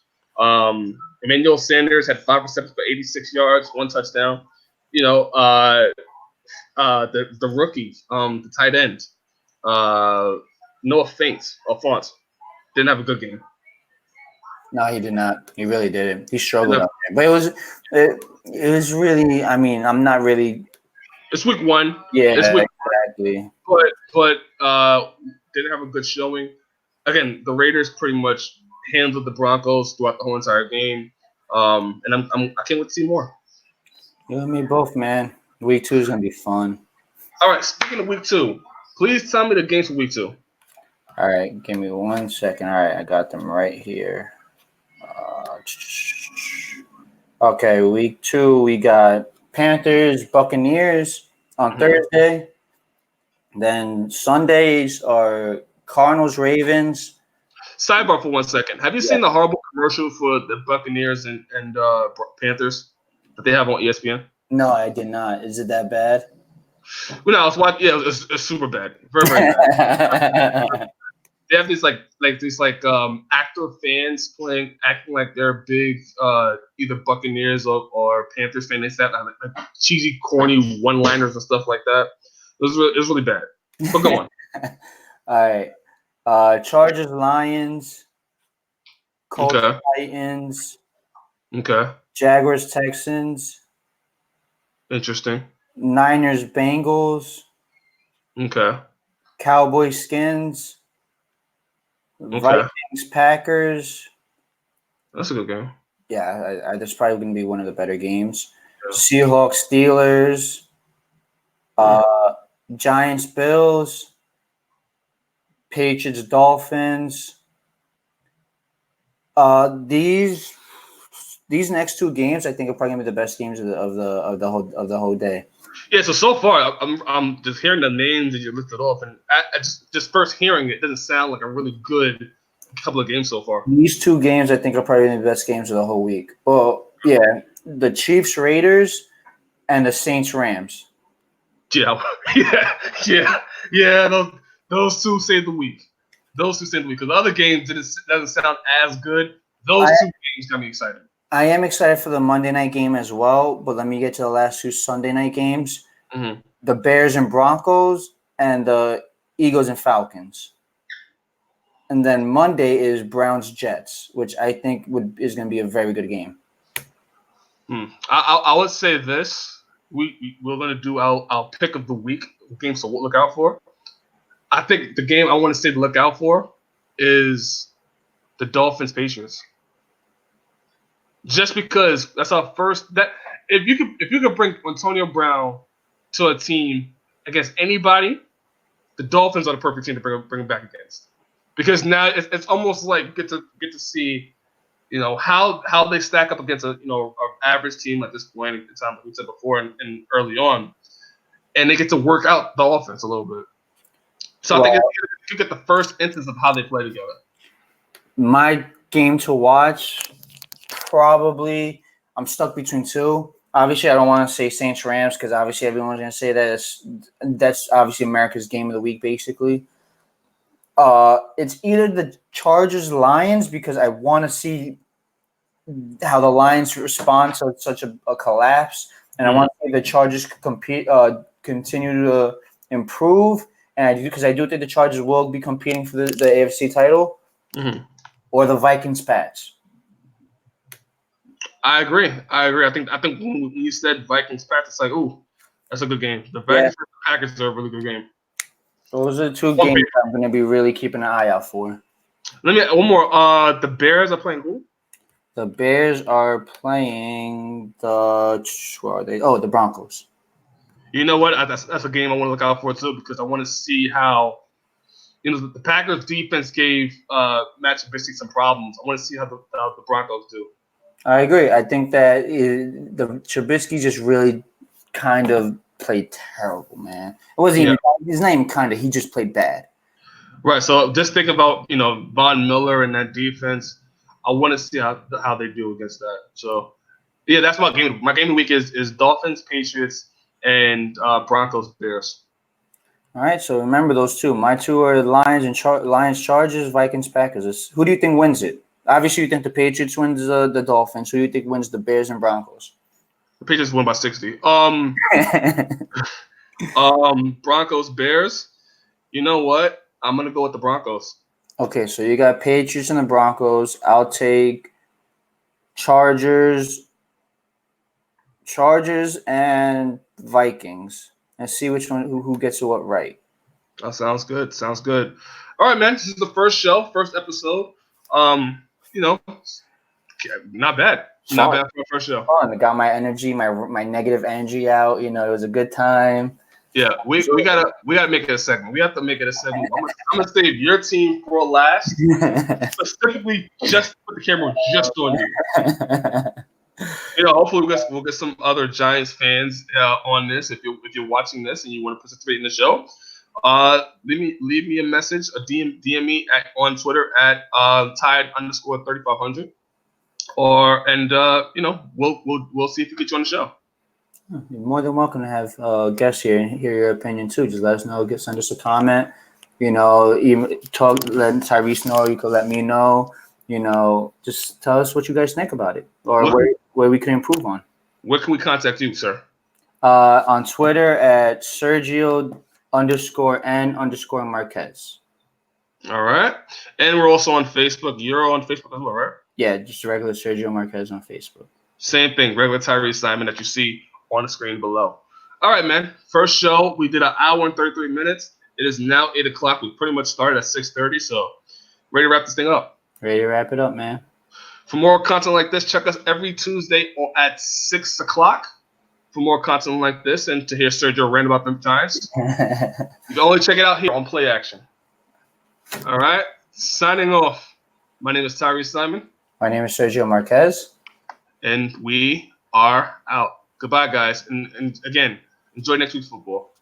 Emmanuel Sanders had 5 receptions for 86 yards, 1 touchdown. The rookie, the tight end, Noah Fant, didn't have a good game. No, he did not. He really didn't. He struggled out there. But it was really. I mean, I'm not really. It's week 1. Yeah, it's week exactly. 1. But didn't have a good showing. Again, the Raiders pretty much handled the Broncos throughout the whole entire game. And I can't wait to see more. You and me both, man. Week 2 is gonna be fun. All right. Speaking of week 2, please tell me the games for week 2. All right, give me 1 second. All right, I got them right here. Okay, week 2, we got Panthers, Buccaneers on Thursday. Then Sundays are Cardinals, Ravens. Sidebar for 1 second. Have you seen the horrible commercial for the Buccaneers and Panthers that they have on ESPN? No, I did not. Is it that bad? Well, no, I was watching. Yeah, it's super bad. Very, very bad. They have these actor fans acting like they're big either Buccaneers or Panthers fans. They said like cheesy, corny one-liners and stuff like that. It was really bad. But go on. All right. Chargers, Lions, Colts, Titans. Okay. Jaguars, Texans. Interesting. Niners, Bengals. Okay. Cowboys, Skins. Okay. Vikings, Packers. That's a good game. Yeah, that's probably going to be one of the better games. Yeah. Seahawks, Steelers. Giants, Bills. Patriots, Dolphins. These next 2 games, I think, are probably going to be the best games of the whole day. Yeah, so far, I'm just hearing the names that you listed off, and I just first hearing it doesn't sound like a really good couple of games so far. These 2 games, I think, are probably the best games of the whole week. Well, yeah, the Chiefs, Raiders, and the Saints, Rams. Yeah. Those 2 save the week. Those two seem because the other games doesn't sound as good. Those two games got me excited. I am excited for the Monday night game as well, but let me get to the last two Sunday night games. Mm-hmm. The Bears and Broncos and the Eagles and Falcons. And then Monday is Browns Jets, which I think is going to be a very good game. I would say this. We're going to do our pick of the week games to look out for. I think the game I want to say to look out for is the Dolphins Patriots. Just because that's our first that if you could bring Antonio Brown to a team against anybody, the Dolphins are the perfect team to bring him back against. Because now it's almost like get to see, how they stack up against an average team at this point in time, like we said before and early on, and they get to work out the offense a little bit. So I think you get the first instance of how they play together. My game to watch, probably, I'm stuck between two. Obviously, I don't want to say Saints Rams because obviously everyone's going to say that that's obviously America's game of the week, basically. It's either the Chargers Lions because I want to see how the Lions respond to such a collapse, and I want to see the Chargers continue to improve. And because I do think the Chargers will be competing for the AFC title, or the Vikings Pats. I agree. I think when you said Vikings Pats, it's like, ooh, that's a good game. The Vikings and the Packers are a really good game. Those are two games I'm going to be really keeping an eye out for. One more. The Bears are playing who? The Bears are playing the Broncos. You know what? That's a game I want to look out for too because I want to see how the Packers defense gave Matt Trubisky some problems. I want to see how the Broncos do. I agree. I think that the Trubisky just really kind of played terrible, man. It wasn't even. He's not even kind of. He just played bad. Right. So just think about Von Miller and that defense. I want to see how they do against that. So yeah, that's my game. My game of the week is Dolphins, Patriots, and Broncos, Bears. All right. So remember those two. My two are Lions and Lions, Chargers, Vikings, Packers. Who do you think wins it? Obviously, you think the Patriots wins the Dolphins. Who do you think wins the Bears and Broncos? The Patriots win by 60. Broncos, Bears. You know what? I'm gonna go with the Broncos. Okay, so you got Patriots and the Broncos. I'll take Chargers and Vikings, and see which one who gets to what right. That sounds good. Sounds good. All right, man. This is the first episode. Not bad. Not bad for a first show. Fun. I got my energy, my negative energy out. It was a good time. Yeah, we gotta make it a segment. We have to make it a segment. I'm gonna save your team for last, specifically just put the camera just on you. Hopefully we'll get some other Giants fans on this. If you're watching this and you want to participate in the show, leave me a message, a DM me on Twitter at Tide_3500, we'll see if we get you on the show. You're more than welcome to have guests here and hear your opinion too. Just let us know. Send us a comment. Even let Tyreece know. You can let me know. Just tell us what you guys think about it, or where we can improve on. Where can we contact you, sir? On Twitter at Sergio_N_Marquez. All right, and we're also on Facebook. You're on Facebook as well, right? Yeah, just regular Sergio Marquez on Facebook. Same thing, regular Tyreece Simon that you see on the screen below. All right, man. First show, we did an hour and 33 minutes. It is now 8 o'clock. We pretty much started at 6:30, so ready to wrap this thing up. Ready to wrap it up, man. For more content like this, check us every Tuesday at 6 o'clock for more content like this and to hear Sergio rant about them Giants. You can only check it out here on Play Action. All right, signing off. My name is Tyreece Simon. My name is Sergio Marquez. And we are out. Goodbye, guys. And again, enjoy next week's football.